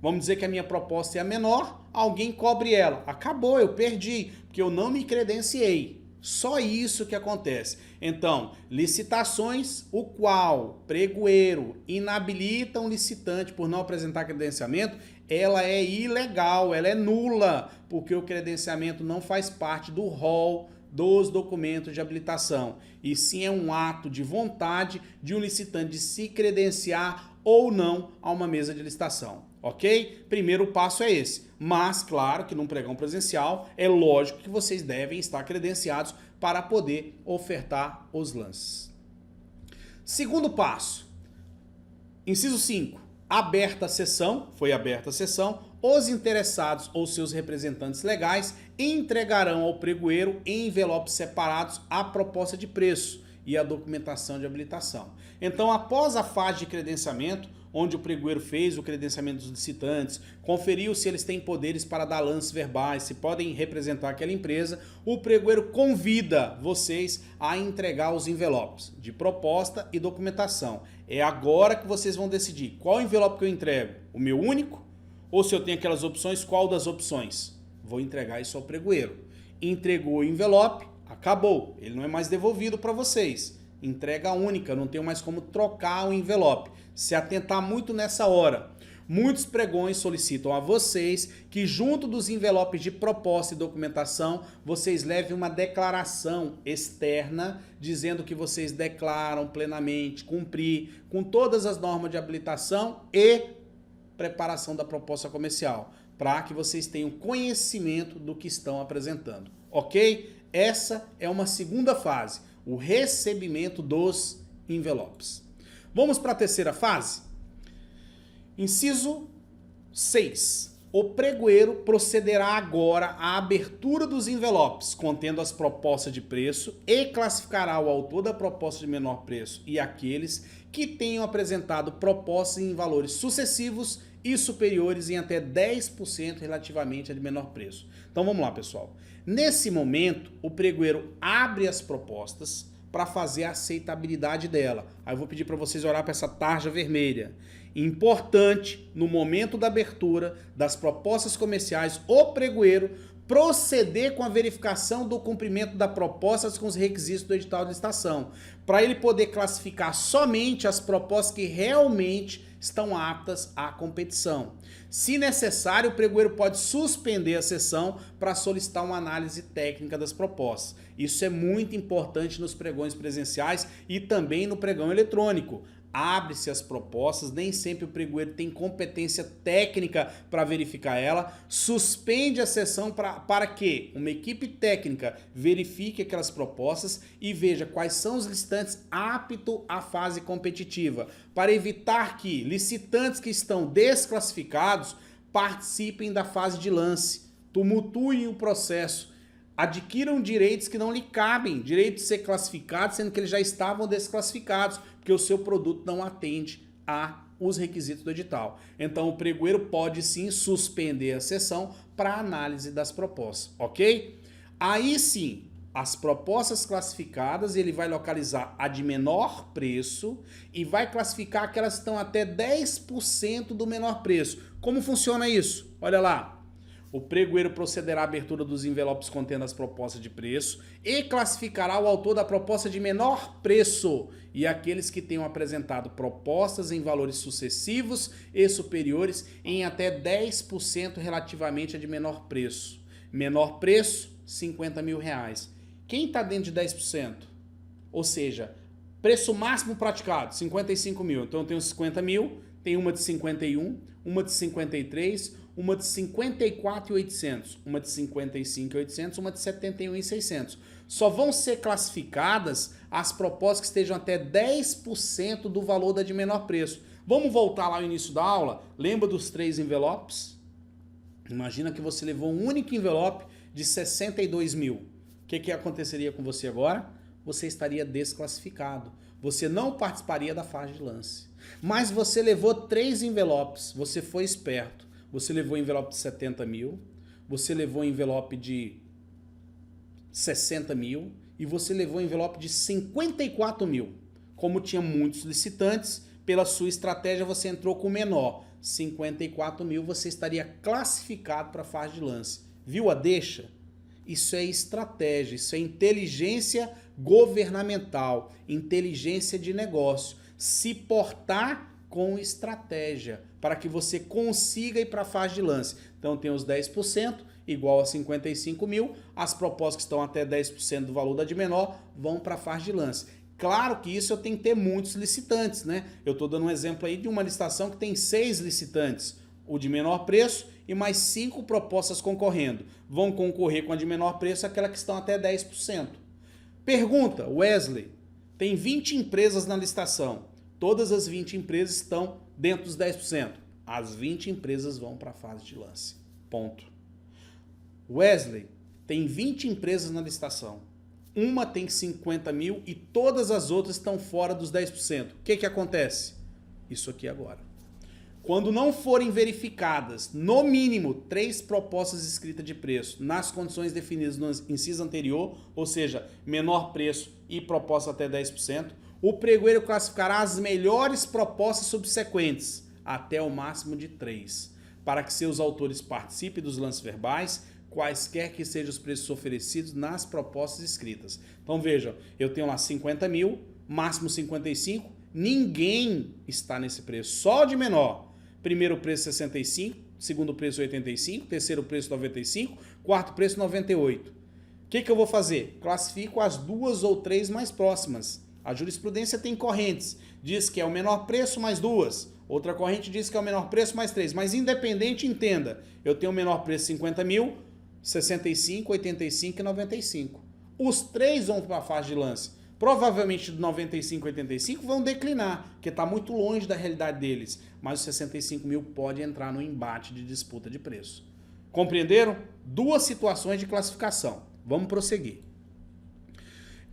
Vamos dizer que a minha proposta é a menor, alguém cobre ela. Acabou, eu perdi, porque eu não me credenciei. Só isso que acontece. Então, licitações, o qual pregoeiro inabilita um licitante por não apresentar credenciamento, ela é ilegal, ela é nula, porque o credenciamento não faz parte do rol dos documentos de habilitação. E sim é um ato de vontade de um licitante de se credenciar ou não a uma mesa de licitação. Ok? Primeiro passo é esse. Mas, claro que num pregão presencial, é lógico que vocês devem estar credenciados para poder ofertar os lances. Segundo passo, inciso 5. Aberta a sessão, foi aberta a sessão, os interessados ou seus representantes legais entregarão ao pregoeiro em envelopes separados a proposta de preço e a documentação de habilitação. Então, após a fase de credenciamento, onde o pregoeiro fez o credenciamento dos licitantes, conferiu se eles têm poderes para dar lances verbais, se podem representar aquela empresa, o pregoeiro convida vocês a entregar os envelopes de proposta e documentação. É agora que vocês vão decidir qual envelope que eu entrego, o meu único, ou se eu tenho aquelas opções, qual das opções? Vou entregar isso ao pregoeiro. Entregou o envelope, acabou, ele não é mais devolvido para vocês. Entrega única, não tenho mais como trocar o envelope. Se atentar muito nessa hora. Muitos pregões solicitam a vocês que junto dos envelopes de proposta e documentação, vocês levem uma declaração externa dizendo que vocês declaram plenamente cumprir com todas as normas de habilitação e preparação da proposta comercial, para que vocês tenham conhecimento do que estão apresentando, ok? Essa é uma segunda fase, o recebimento dos envelopes. Vamos para a terceira fase? Inciso 6. O pregoeiro procederá agora à abertura dos envelopes contendo as propostas de preço e classificará o autor da proposta de menor preço e aqueles que tenham apresentado propostas em valores sucessivos e superiores em até 10% relativamente a de menor preço. Então vamos lá, pessoal. Nesse momento, o pregoeiro abre as propostas para fazer a aceitabilidade dela. Aí eu vou pedir para vocês olhar para essa tarja vermelha. Importante, no momento da abertura das propostas comerciais, o pregoeiro proceder com a verificação do cumprimento da proposta com os requisitos do edital de licitação, para ele poder classificar somente as propostas que realmente estão aptas à competição. Se necessário, o pregoeiro pode suspender a sessão para solicitar uma análise técnica das propostas. Isso é muito importante nos pregões presenciais e também no pregão eletrônico. Abre-se as propostas, nem sempre o pregoeiro tem competência técnica para verificar ela, suspende a sessão para que uma equipe técnica verifique aquelas propostas e veja quais são os licitantes aptos à fase competitiva, para evitar que licitantes que estão desclassificados participem da fase de lance, tumultuem o processo, adquiram direitos que não lhe cabem, direito de ser classificados, sendo que eles já estavam desclassificados, porque o seu produto não atende aos requisitos do edital. Então o pregoeiro pode sim suspender a sessão para análise das propostas, ok? Aí sim, as propostas classificadas, ele vai localizar a de menor preço e vai classificar aquelas que estão até 10% do menor preço. Como funciona isso? Olha lá. O pregoeiro procederá à abertura dos envelopes contendo as propostas de preço e classificará o autor da proposta de menor preço e aqueles que tenham apresentado propostas em valores sucessivos e superiores em até 10% relativamente a de menor preço. Menor preço, R$50 mil. Quem está dentro de 10%? Ou seja, preço máximo praticado, 55 mil. Então eu tenho 50 mil, tem uma de 51, uma de 53, uma de 54.800, uma de 55.800, uma de 71.600. Só vão ser classificadas as propostas que estejam até 10% do valor da de menor preço. Vamos voltar lá no início da aula? Lembra dos 3 envelopes? Imagina que você levou um único envelope de 62 mil. O que aconteceria com você agora? Você estaria desclassificado. Você não participaria da fase de lance. Mas você levou 3 envelopes, você foi esperto. Você levou envelope de 70 mil, você levou envelope de 60 mil e você levou envelope de 54 mil. Como tinha muitos licitantes, pela sua estratégia você entrou com o menor. 54 mil você estaria classificado para a fase de lance. Viu a deixa? Isso é estratégia, isso é inteligência governamental, inteligência de negócio. Se portar com estratégia para que você consiga ir para a fase de lance. Então tem os 10%, igual a 55 mil, as propostas que estão até 10% do valor da de menor vão para a fase de lance. Claro que isso eu tenho que ter muitos licitantes, né? Eu estou dando um exemplo aí de uma licitação que tem 6 licitantes, o de menor preço e mais 5 propostas concorrendo. Vão concorrer com a de menor preço aquela que estão até 10%. Pergunta, Wesley, tem 20 empresas na licitação, todas as 20 empresas estão dentro dos 10%. As 20 empresas vão para a fase de lance. Ponto. Wesley, tem 20 empresas na licitação. Uma tem 50 mil e todas as outras estão fora dos 10%. O que acontece? Isso aqui agora. Quando não forem verificadas, no mínimo, 3 propostas escritas de preço nas condições definidas no inciso anterior, ou seja, menor preço e proposta até 10%, o pregoeiro classificará as melhores propostas subsequentes, até o máximo de 3, para que seus autores participem dos lances verbais, quaisquer que sejam os preços oferecidos nas propostas escritas. Então vejam, eu tenho lá 50 mil, máximo 55, ninguém está nesse preço, só de menor. Primeiro preço 65, segundo preço 85, terceiro preço 95, quarto preço 98. O que eu vou fazer? Classifico as 2 ou 3 mais próximas. A jurisprudência tem correntes, diz que é o menor preço mais 2, outra corrente diz que é o menor preço mais 3, mas independente, entenda, eu tenho o menor preço 50 mil, 65, 85 e 95. Os 3 vão para a fase de lance. Provavelmente do 95 e 85 vão declinar, porque está muito longe da realidade deles. Mas os 65 mil pode entrar no embate de disputa de preço. Compreenderam? 2 situações de classificação. Vamos prosseguir.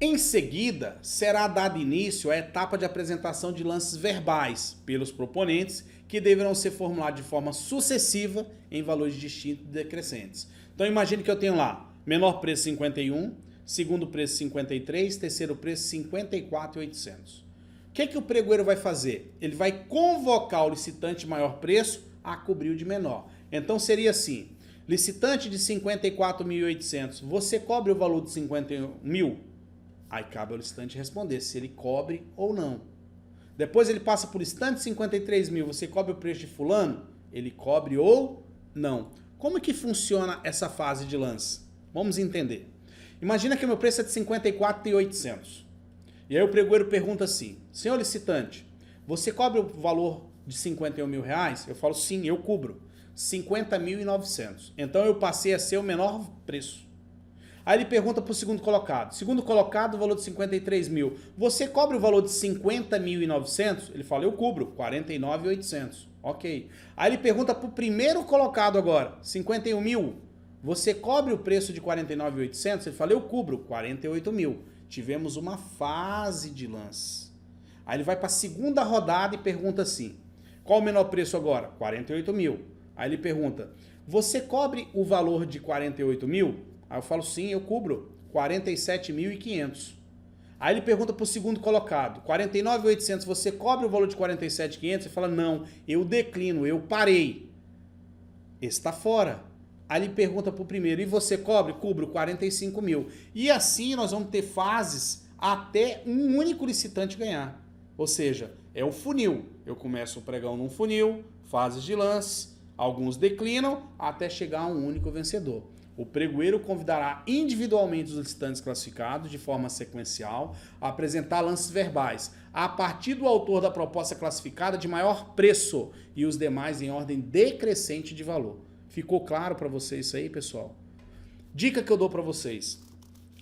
Em seguida, será dado início à etapa de apresentação de lances verbais pelos proponentes, que deverão ser formulados de forma sucessiva em valores distintos e decrescentes. Então imagine que eu tenho lá menor preço 51, segundo preço 53, terceiro preço 54.800. O que o pregoeiro vai fazer? Ele vai convocar o licitante de maior preço a cobrir o de menor. Então seria assim, licitante de 54.800, você cobre o valor de 51 mil? Aí cabe ao licitante responder se ele cobre ou não. Depois ele passa por licitante de 53 mil, você cobre o preço de fulano? Ele cobre ou não. Como que funciona essa fase de lance? Vamos entender. Imagina que o meu preço é de 54.800. E aí o pregoeiro pergunta assim, senhor licitante, você cobre o valor de 51 mil reais? Eu falo, sim, eu cubro. 50.900. Então eu passei a ser o menor preço. Aí ele pergunta para o segundo colocado. Segundo colocado, o valor de 53 mil. Você cobre o valor de 50.900? Ele fala, eu cubro. 49.800. Ok. Aí ele pergunta para o primeiro colocado agora. 51 mil. Você cobre o preço de 49.800? Ele fala, eu cubro. 48 mil. Tivemos uma fase de lance. Aí ele vai para a segunda rodada e pergunta assim. Qual o menor preço agora? 48 mil. Aí ele pergunta, você cobre o valor de 48 mil? Aí eu falo, sim, eu cubro 47.500. Aí ele pergunta para o segundo colocado, 49.800, você cobre o valor de 47.500? Ele fala, não, eu declino, eu parei. Esse está fora. Aí ele pergunta para o primeiro, e você cobre? Cubro 45 mil. E assim nós vamos ter fases até um único licitante ganhar. Ou seja, é o funil. Eu começo o pregão num funil, fases de lance, alguns declinam, até chegar a um único vencedor. O pregoeiro convidará individualmente os licitantes classificados de forma sequencial a apresentar lances verbais a partir do autor da proposta classificada de maior preço e os demais em ordem decrescente de valor. Ficou claro para vocês isso aí, pessoal? Dica que eu dou para vocês.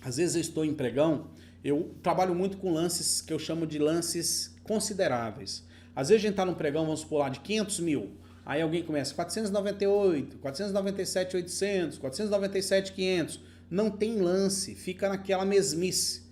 Às vezes eu estou em pregão, eu trabalho muito com lances que eu chamo de lances consideráveis. Às vezes a gente está num pregão, vamos supor lá, de 500 mil. Aí alguém começa 498, 497.800, 497.500. Não tem lance, fica naquela mesmice.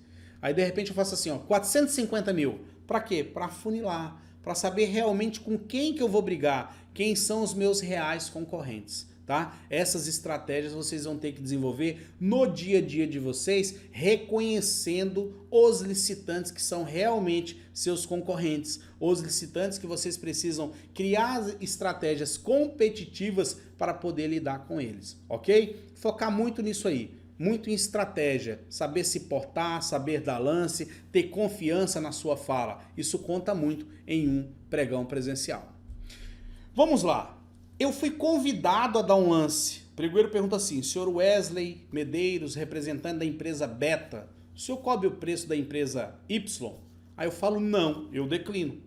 Aí de repente eu faço assim, ó, 450 mil. Para quê? Para funilar, para saber realmente com quem que eu vou brigar, quem são os meus reais concorrentes. Tá? Essas estratégias vocês vão ter que desenvolver no dia a dia de vocês, reconhecendo os licitantes que são realmente seus concorrentes, os licitantes que vocês precisam criar estratégias competitivas para poder lidar com eles, ok? Focar muito nisso aí, muito em estratégia, saber se portar, saber dar lance, ter confiança na sua fala, isso conta muito em um pregão presencial. Vamos lá. Eu fui convidado a dar um lance. O pregoeiro pergunta assim, senhor Wesley Medeiros, representante da empresa Beta, o senhor cobre o preço da empresa Y? Aí eu falo, não, eu declino.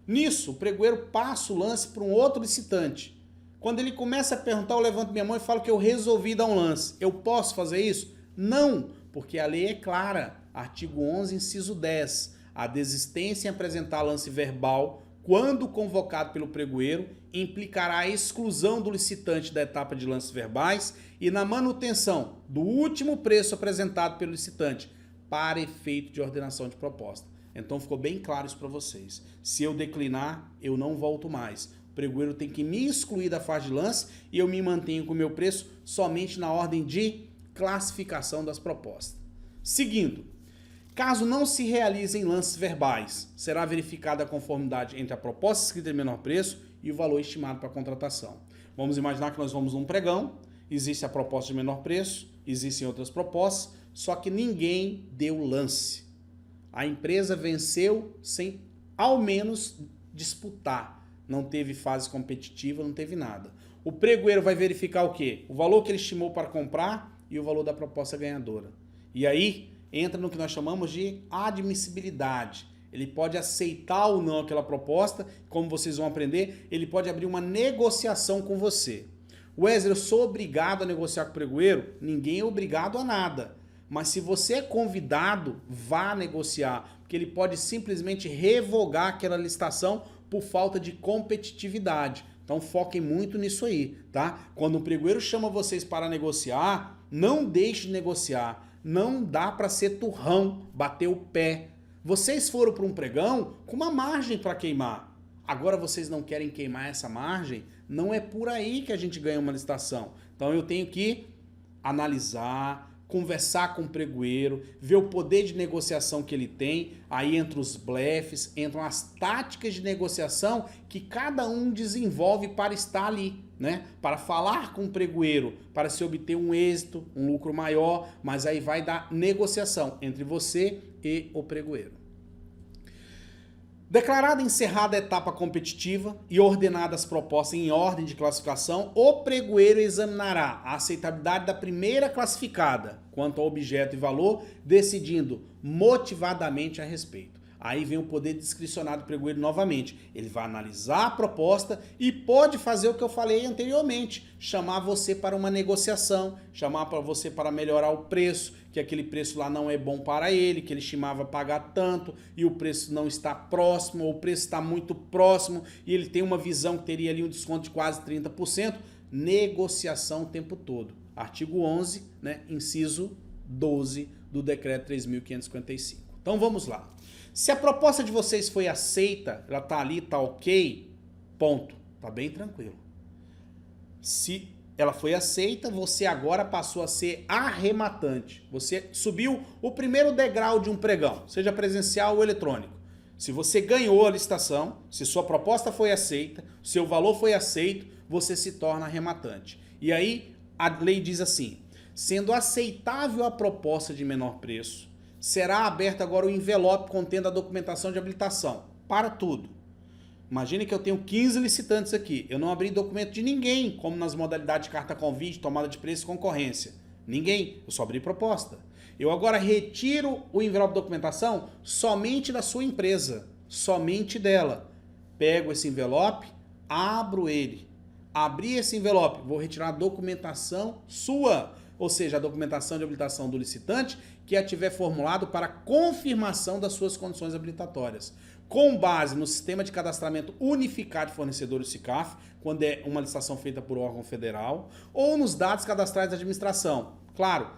Nisso, o pregoeiro passa o lance para um outro licitante. Quando ele começa a perguntar, eu levanto minha mão e falo que eu resolvi dar um lance. Eu posso fazer isso? Não, porque a lei é clara. Artigo 11, inciso 10. A desistência em apresentar lance verbal quando convocado pelo pregoeiro, implicará a exclusão do licitante da etapa de lances verbais e na manutenção do último preço apresentado pelo licitante para efeito de ordenação de proposta. Então ficou bem claro isso para vocês. Se eu declinar, eu não volto mais. O pregoeiro tem que me excluir da fase de lance e eu me mantenho com o meu preço somente na ordem de classificação das propostas. Seguindo. Caso não se realizem lances verbais, será verificada a conformidade entre a proposta escrita de menor preço e o valor estimado para a contratação. Vamos imaginar que nós vamos num pregão, existe a proposta de menor preço, existem outras propostas, só que ninguém deu lance. A empresa venceu sem, ao menos, disputar. Não teve fase competitiva, não teve nada. O pregoeiro vai verificar o quê? O valor que ele estimou para comprar e o valor da proposta ganhadora. E aí entra no que nós chamamos de admissibilidade. Ele pode aceitar ou não aquela proposta, como vocês vão aprender, ele pode abrir uma negociação com você. Wesley, eu sou obrigado a negociar com o pregoeiro? Ninguém é obrigado a nada. Mas se você é convidado, vá negociar, porque ele pode simplesmente revogar aquela licitação por falta de competitividade. Então foquem muito nisso aí, tá? Quando o pregoeiro chama vocês para negociar, não deixe de negociar. Não dá para ser turrão, bater o pé. Vocês foram para um pregão com uma margem para queimar. Agora vocês não querem queimar essa margem? Não é por aí que a gente ganha uma licitação. Então eu tenho que analisar, conversar com o pregoeiro, ver o poder de negociação que ele tem, aí entram os blefes, entram as táticas de negociação que cada um desenvolve para estar ali, né? Para falar com o pregoeiro, para se obter um êxito, um lucro maior, mas aí vai dar negociação entre você e o pregoeiro. Declarada encerrada a etapa competitiva e ordenadas as propostas em ordem de classificação, o pregoeiro examinará a aceitabilidade da primeira classificada quanto ao objeto e valor, decidindo motivadamente a respeito. Aí vem o poder discricionário do pregoeiro novamente. Ele vai analisar a proposta e pode fazer o que eu falei anteriormente, chamar você para uma negociação, chamar para você para melhorar o preço, que aquele preço lá não é bom para ele, que ele estimava pagar tanto e o preço não está próximo, ou o preço está muito próximo e ele tem uma visão que teria ali um desconto de quase 30%. Negociação o tempo todo. Artigo 11, né, inciso 12 do decreto 3.555. Então vamos lá. Se a proposta de vocês foi aceita, ela tá ali, tá ok, ponto. Tá bem tranquilo. Se ela foi aceita, você agora passou a ser arrematante. Você subiu o primeiro degrau de um pregão, seja presencial ou eletrônico. Se você ganhou a licitação, se sua proposta foi aceita, seu valor foi aceito, você se torna arrematante. E aí a lei diz assim, sendo aceitável a proposta de menor preço, será aberto agora o envelope contendo a documentação de habilitação. Para tudo. Imagine que eu tenho 15 licitantes aqui. Eu não abri documento de ninguém, como nas modalidades de carta convite, tomada de preço e concorrência. Ninguém. Eu só abri proposta. Eu agora retiro o envelope de documentação somente da sua empresa. Somente dela. Pego esse envelope, abro ele. Abri esse envelope, vou retirar a documentação sua. Ou seja, a documentação de habilitação do licitante que a tiver formulado para confirmação das suas condições habilitatórias. com base no Sistema de Cadastramento Unificado de Fornecedores SICAF, quando é uma licitação feita por órgão federal, ou nos dados cadastrais da administração. Claro,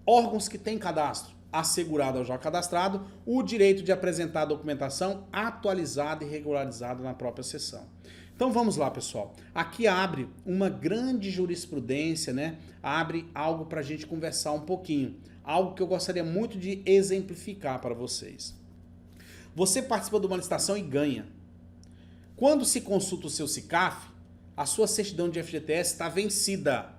órgãos que têm cadastro assegurado ou já cadastrado, o direito de apresentar a documentação atualizada e regularizada na própria sessão. Então vamos lá, pessoal. Aqui abre uma grande jurisprudência, né? Abre algo para a gente conversar um pouquinho. Algo que eu gostaria muito de exemplificar para vocês. Você participa de uma licitação e ganha. Quando se consulta o seu SICAF, a sua certidão de FGTS está vencida.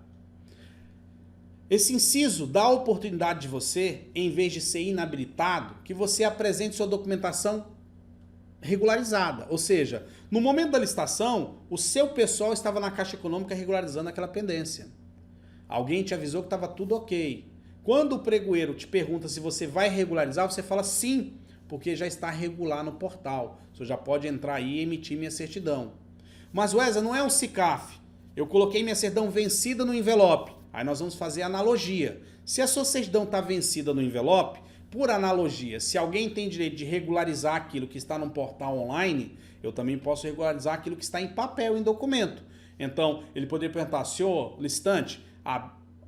Esse inciso dá a oportunidade de você, em vez de ser inabilitado, que você apresente sua documentação regularizada. Ou seja, no momento da licitação, o seu pessoal estava na Caixa Econômica regularizando aquela pendência. Alguém te avisou que estava tudo ok. Quando o pregoeiro te pergunta se você vai regularizar, você fala sim, porque já está regular no portal. Você já pode entrar aí e emitir minha certidão. Mas, Wesley, não é um SICAF. Eu coloquei minha certidão vencida no envelope. Aí nós vamos fazer analogia. Se a sua certidão está vencida no envelope, por analogia, se alguém tem direito de regularizar aquilo que está num portal online, eu também posso regularizar aquilo que está em papel, em documento. Então, ele poderia perguntar, senhor licitante,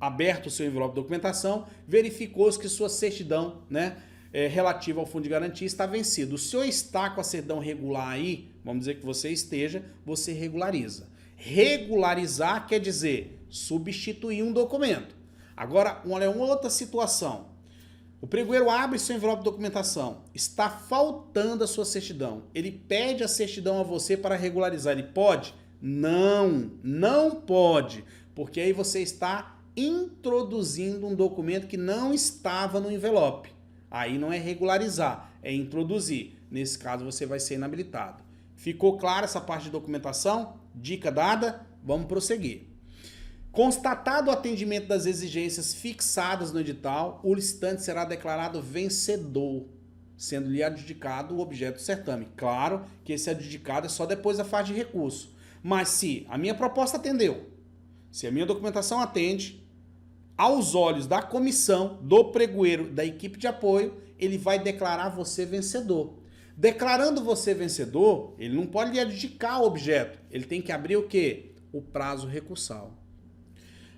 aberto o seu envelope de documentação, verificou-se que sua certidão, né, relativa ao fundo de garantia está vencida. O senhor está com a certidão regular aí, vamos dizer que você esteja, você regulariza. Regularizar quer dizer substituir um documento. Agora, olha uma outra situação. O pregoeiro abre seu envelope de documentação, está faltando a sua certidão. Ele pede a certidão a você para regularizar. Ele pode? Não, não pode, porque aí você está introduzindo um documento que não estava no envelope. Aí não é regularizar, é introduzir. Nesse caso você vai ser inabilitado. Ficou clara essa parte de documentação? Dica dada? Vamos prosseguir. Constatado o atendimento das exigências fixadas no edital, o licitante será declarado vencedor, sendo-lhe adjudicado o objeto do certame. Claro que esse adjudicado é só depois da fase de recurso. Mas se a minha proposta atendeu, se a minha documentação atende, aos olhos da comissão, do pregoeiro, da equipe de apoio, ele vai declarar você vencedor. Declarando você vencedor, ele não pode lhe adjudicar o objeto. Ele tem que abrir o quê? O prazo recursal.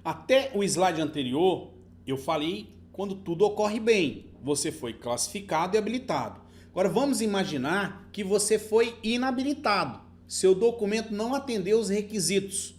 Até o slide anterior, eu falei quando tudo ocorre bem. Você foi classificado e habilitado. Agora vamos imaginar que você foi inabilitado. Seu documento não atendeu os requisitos.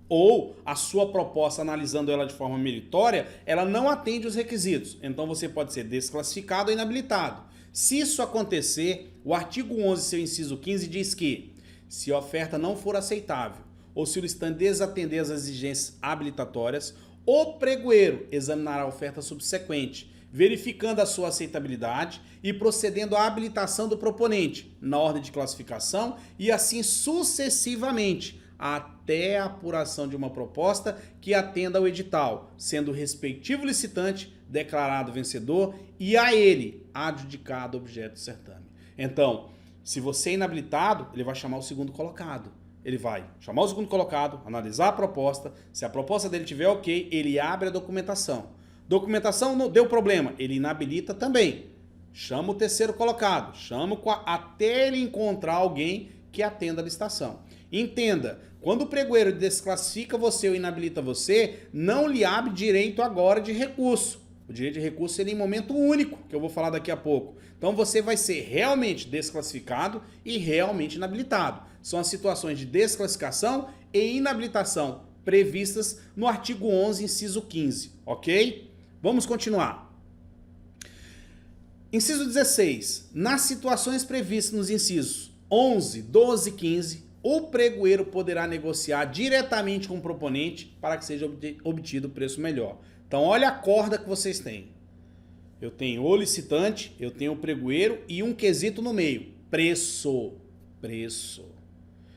Ou a sua proposta, analisando ela de forma meritória, ela não atende os requisitos. Então você pode ser desclassificado ou inabilitado. Se isso acontecer, o artigo 11, seu inciso 15, diz que se a oferta não for aceitável, ou se o licitante desatender as exigências habilitatórias, o pregoeiro examinará a oferta subsequente, verificando a sua aceitabilidade e procedendo à habilitação do proponente na ordem de classificação e assim sucessivamente, até a apuração de uma proposta que atenda ao edital, sendo o respectivo licitante declarado vencedor e a ele adjudicado objeto do certame. Então, se você é inabilitado, ele vai chamar o segundo colocado. Ele vai chamar o segundo colocado, analisar a proposta. Se a proposta dele tiver ok, ele abre a documentação. Documentação não deu problema, ele inabilita também. Chama o terceiro colocado, até ele encontrar alguém que atenda a licitação. Entenda, quando o pregoeiro desclassifica você ou inabilita você, não lhe abre direito agora de recurso. O direito de recurso seria em momento único, que eu vou falar daqui a pouco. Então você vai ser realmente desclassificado e realmente inabilitado. São as situações de desclassificação e inabilitação previstas no artigo 11, inciso 15, ok? Vamos continuar. Inciso 16. Nas situações previstas nos incisos 11, 12 e 15, o pregoeiro poderá negociar diretamente com o proponente para que seja obtido o preço melhor. Então, olha a corda que vocês têm. Eu tenho o licitante, eu tenho o pregoeiro e um quesito no meio. Preço. Preço.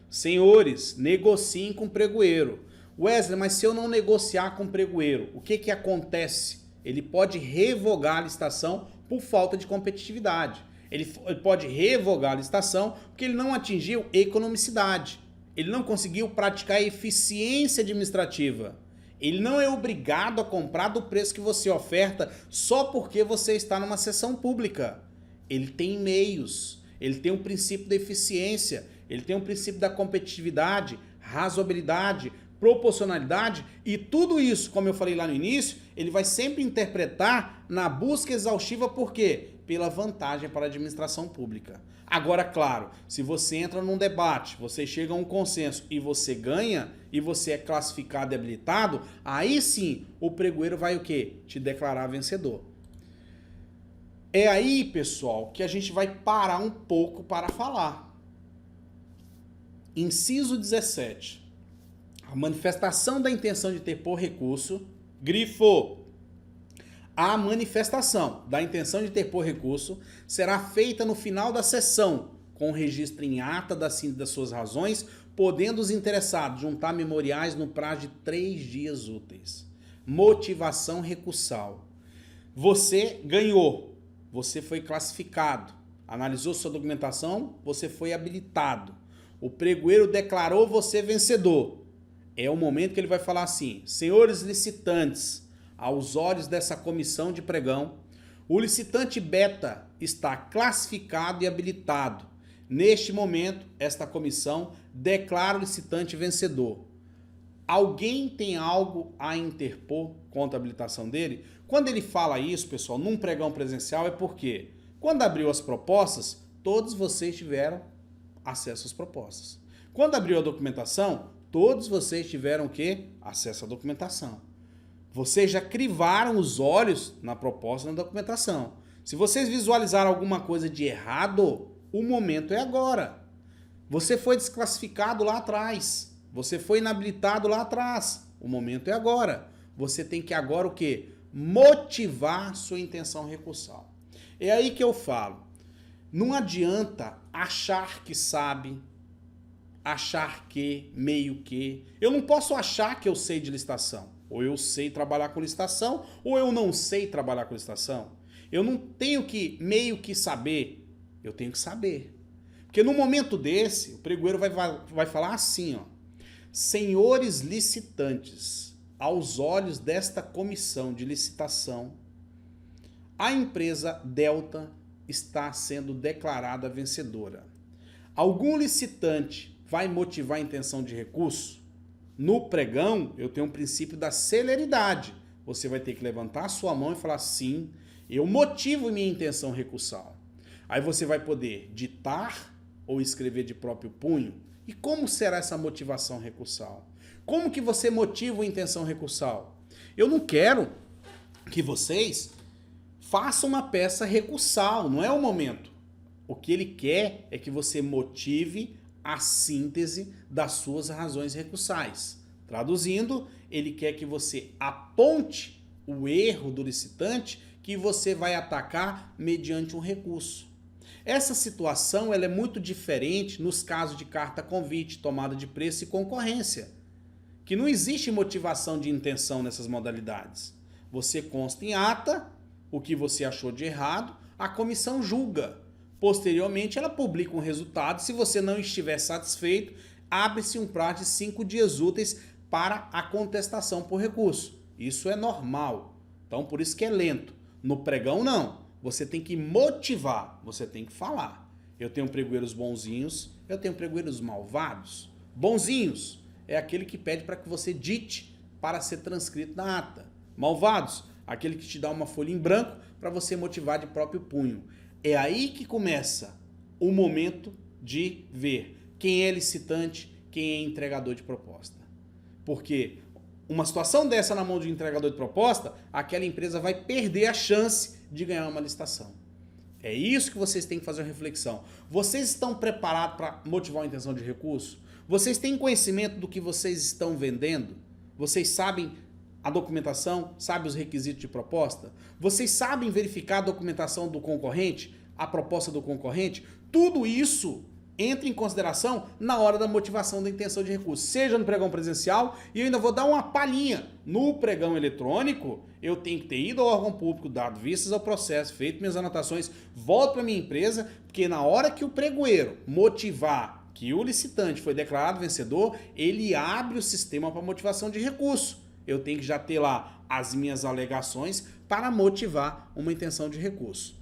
Senhores, negociem com o pregoeiro. Wesley, mas se eu não negociar com o pregoeiro, o que acontece? Ele pode revogar a licitação por falta de competitividade. Ele pode revogar a licitação porque ele não atingiu economicidade. Ele não conseguiu praticar eficiência administrativa. Ele não é obrigado a comprar do preço que você oferta só porque você está numa sessão pública. Ele tem meios. ele tem um princípio da eficiência, ele tem um princípio da competitividade, razoabilidade, proporcionalidade, e tudo isso, como eu falei lá no início, ele vai sempre interpretar na busca exaustiva, por quê? Pela vantagem para a administração pública. Agora, claro, se você entra num debate, você chega a um consenso e você ganha, e você é classificado e habilitado, aí sim o pregoeiro vai o quê? Te declarar vencedor. É aí, pessoal, que a gente vai parar um pouco para falar. Inciso 17. A manifestação da intenção de interpor recurso, grifo. A manifestação da intenção de interpor recurso será feita no final da sessão, com registro em ata das suas razões, podendo os interessados juntar memoriais no prazo de 3 dias úteis. Motivação recursal. Você ganhou, você foi classificado, analisou sua documentação, você foi habilitado. O pregoeiro declarou você vencedor. É o momento que ele vai falar assim: senhores licitantes, aos olhos dessa comissão de pregão, o licitante beta está classificado e habilitado. Neste momento, esta comissão declara o licitante vencedor. Alguém tem algo a interpor contra a habilitação dele? Quando ele fala isso, pessoal, num pregão presencial, é porque quando abriu as propostas, todos vocês tiveram acesso às propostas. Quando abriu a documentação, todos vocês tiveram o quê? Acesso à documentação. Vocês já crivaram os olhos na proposta, na documentação. Se vocês visualizaram alguma coisa de errado, o momento é agora. Você foi desclassificado lá atrás. Você foi inabilitado lá atrás. O momento é agora. Você tem que agora o quê? Motivar sua intenção recursal. É aí que eu falo. Não adianta achar que sabe, achar que, meio que. Eu não posso achar que eu sei de licitação. Ou eu sei trabalhar com licitação, ou eu não sei trabalhar com licitação. Eu não tenho que meio que saber, eu tenho que saber. Porque no momento desse, o pregoeiro vai falar assim, ó: senhores licitantes, aos olhos desta comissão de licitação, a empresa Delta está sendo declarada vencedora. Algum licitante vai motivar a intenção de recurso? No pregão, eu tenho um princípio da celeridade. Você vai ter que levantar a sua mão e falar: sim, eu motivo minha intenção recursal. Aí você vai poder ditar ou escrever de próprio punho. E como será essa motivação recursal? Como que você motiva a intenção recursal? Eu não quero que vocês façam uma peça recursal, não é o momento. O que ele quer é que você motive a síntese das suas razões recursais. Traduzindo, ele quer que você aponte o erro do licitante que você vai atacar mediante um recurso. Essa situação ela é muito diferente nos casos de carta convite, tomada de preço e concorrência, que não existe motivação de intenção nessas modalidades. Você consta em ata o que você achou de errado, a comissão julga. Posteriormente, ela publica um resultado. Se você não estiver satisfeito, abre-se um prazo de 5 dias úteis para a contestação por recurso. Isso é normal. Então, por isso que é lento. No pregão, não. Você tem que motivar, você tem que falar. Eu tenho pregoeiros bonzinhos, eu tenho pregoeiros malvados. Bonzinhos é aquele que pede para que você dite para ser transcrito na ata. Malvados, aquele que te dá uma folha em branco para você motivar de próprio punho. É aí que começa o momento de ver quem é licitante, quem é entregador de proposta. Porque uma situação dessa na mão de um entregador de proposta, aquela empresa vai perder a chance de ganhar uma licitação. É isso que vocês têm que fazer uma reflexão. Vocês estão preparados para motivar a intenção de recurso? Vocês têm conhecimento do que vocês estão vendendo? Vocês sabem a documentação, sabem os requisitos de proposta? Vocês sabem verificar a documentação do concorrente, a proposta do concorrente? Tudo isso entra em consideração na hora da motivação da intenção de recurso, seja no pregão presencial, e eu ainda vou dar uma palhinha. No pregão eletrônico, eu tenho que ter ido ao órgão público, dado vistas ao processo, feito minhas anotações, volto para minha empresa, porque na hora que o pregoeiro motivar que o licitante foi declarado vencedor, ele abre o sistema para motivação de recurso. Eu tenho que já ter lá as minhas alegações para motivar uma intenção de recurso.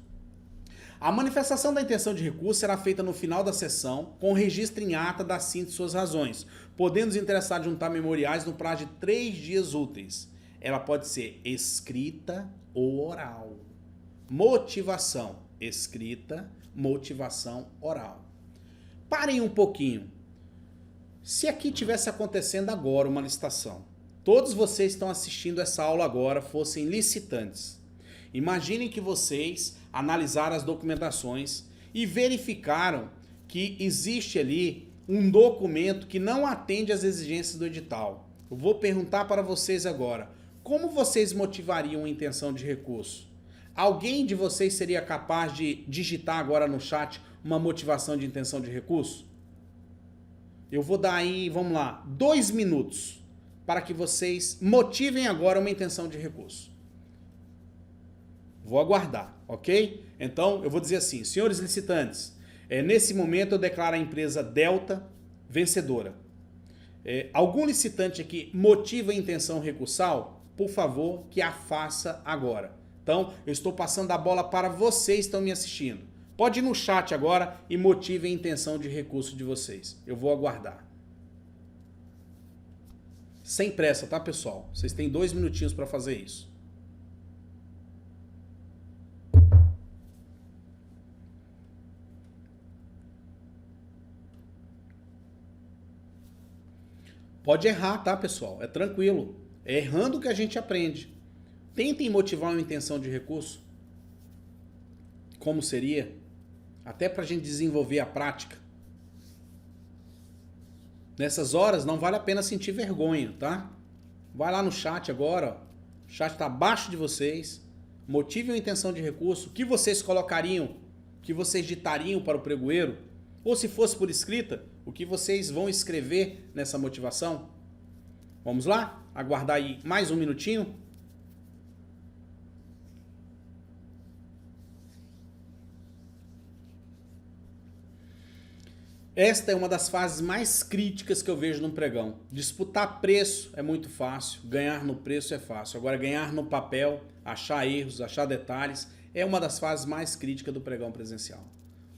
A manifestação da intenção de recurso será feita no final da sessão, com registro em ata da síntese de suas razões, podendo os interessados juntar memoriais no prazo de 3 dias úteis. Ela pode ser escrita ou oral. Motivação escrita, motivação oral. Parem um pouquinho. Se aqui tivesse acontecendo agora uma licitação, todos vocês que estão assistindo essa aula agora fossem licitantes. Imaginem que vocês analisaram as documentações e verificaram que existe ali um documento que não atende às exigências do edital. Eu vou perguntar para vocês agora, como vocês motivariam a intenção de recurso? Alguém de vocês seria capaz de digitar agora no chat uma motivação de intenção de recurso? Eu vou dar aí, vamos lá, 2 minutos para que vocês motivem agora uma intenção de recurso. Vou aguardar, ok? Então, eu vou dizer assim, senhores licitantes, nesse momento eu declaro a empresa Delta vencedora. Algum licitante aqui motiva a intenção recursal? Por favor, que a faça agora. Então, eu estou passando a bola para vocês que estão me assistindo. Pode ir no chat agora e motive a intenção de recurso de vocês. Eu vou aguardar. Sem pressa, tá, pessoal? Vocês têm 2 minutinhos para fazer isso. Pode errar, tá, pessoal? É tranquilo. É errando que a gente aprende. Tentem motivar uma intenção de recurso. Como seria? Até para a gente desenvolver a prática. Nessas horas não vale a pena sentir vergonha, tá? Vai lá no chat agora, ó. O chat está abaixo de vocês. Motive uma intenção de recurso. O que vocês colocariam? O que vocês ditariam para o pregoeiro? Ou se fosse por escrita, o que vocês vão escrever nessa motivação? Vamos lá? Aguardar aí mais um minutinho. Esta é uma das fases mais críticas que eu vejo num pregão. Disputar preço é muito fácil, ganhar no preço é fácil. Agora, ganhar no papel, achar erros, achar detalhes, é uma das fases mais críticas do pregão presencial.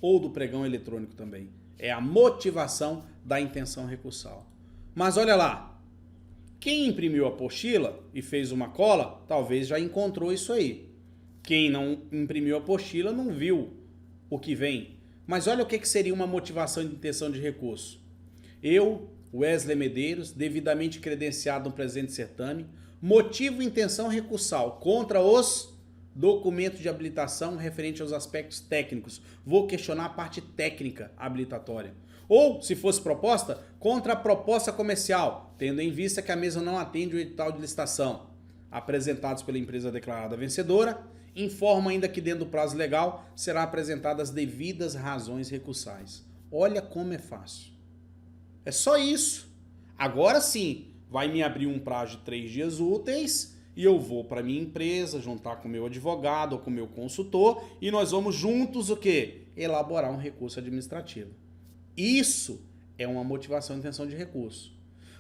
Ou do pregão eletrônico também. É a motivação da intenção recursal. Mas olha lá, quem imprimiu a apostila e fez uma cola, talvez já encontrou isso aí. Quem não imprimiu a apostila não viu o que vem. Mas olha o que seria uma motivação de intenção de recurso. Eu, Wesley Medeiros, devidamente credenciado no presente certame, motivo intenção recursal contra os documentos de habilitação referente aos aspectos técnicos. Vou questionar a parte técnica habilitatória. Ou, se fosse proposta, contra a proposta comercial, tendo em vista que a mesma não atende o edital de licitação. Apresentados pela empresa declarada vencedora, informa ainda que dentro do prazo legal será apresentadas as devidas razões recursais. Olha como é fácil. É só isso. Agora sim, vai me abrir um prazo de 3 dias úteis e eu vou para minha empresa, juntar com o meu advogado ou com o meu consultor e nós vamos juntos o quê? Elaborar um recurso administrativo. Isso é uma motivação de intenção de recurso.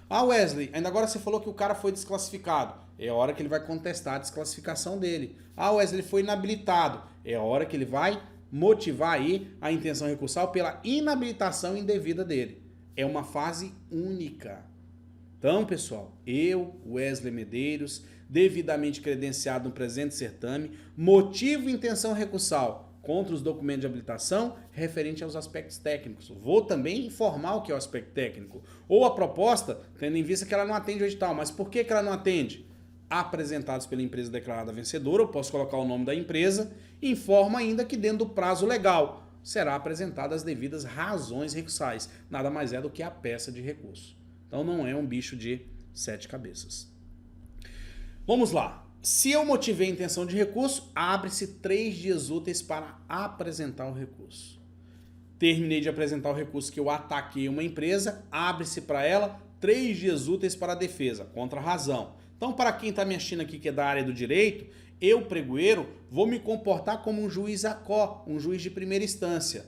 Ah, Wesley, ainda agora você falou que o cara foi desclassificado. É a hora que ele vai contestar a desclassificação dele. Ah, Wesley, ele foi inabilitado. É a hora que ele vai motivar aí a intenção recursal pela inabilitação indevida dele. É uma fase única. Então, pessoal, eu, Wesley Medeiros, devidamente credenciado no presente certame, motivo intenção recursal contra os documentos de habilitação referente aos aspectos técnicos. Vou também informar o que é o aspecto técnico. Ou a proposta, tendo em vista que ela não atende o edital. Mas por que ela não atende? Apresentados pela empresa declarada vencedora, eu posso colocar o nome da empresa, informa ainda que dentro do prazo legal será apresentadas as devidas razões recursais. Nada mais é do que a peça de recurso. Então não é um bicho de 7 cabeças. Vamos lá. Se eu motivei a intenção de recurso, abre-se 3 dias úteis para apresentar o recurso. Terminei de apresentar o recurso que eu ataquei uma empresa, abre-se para ela 3 dias úteis para a defesa, contra a razão. Então, para quem está me assistindo aqui que é da área do direito, eu, pregoeiro, vou me comportar como um juiz ACO, um juiz de primeira instância.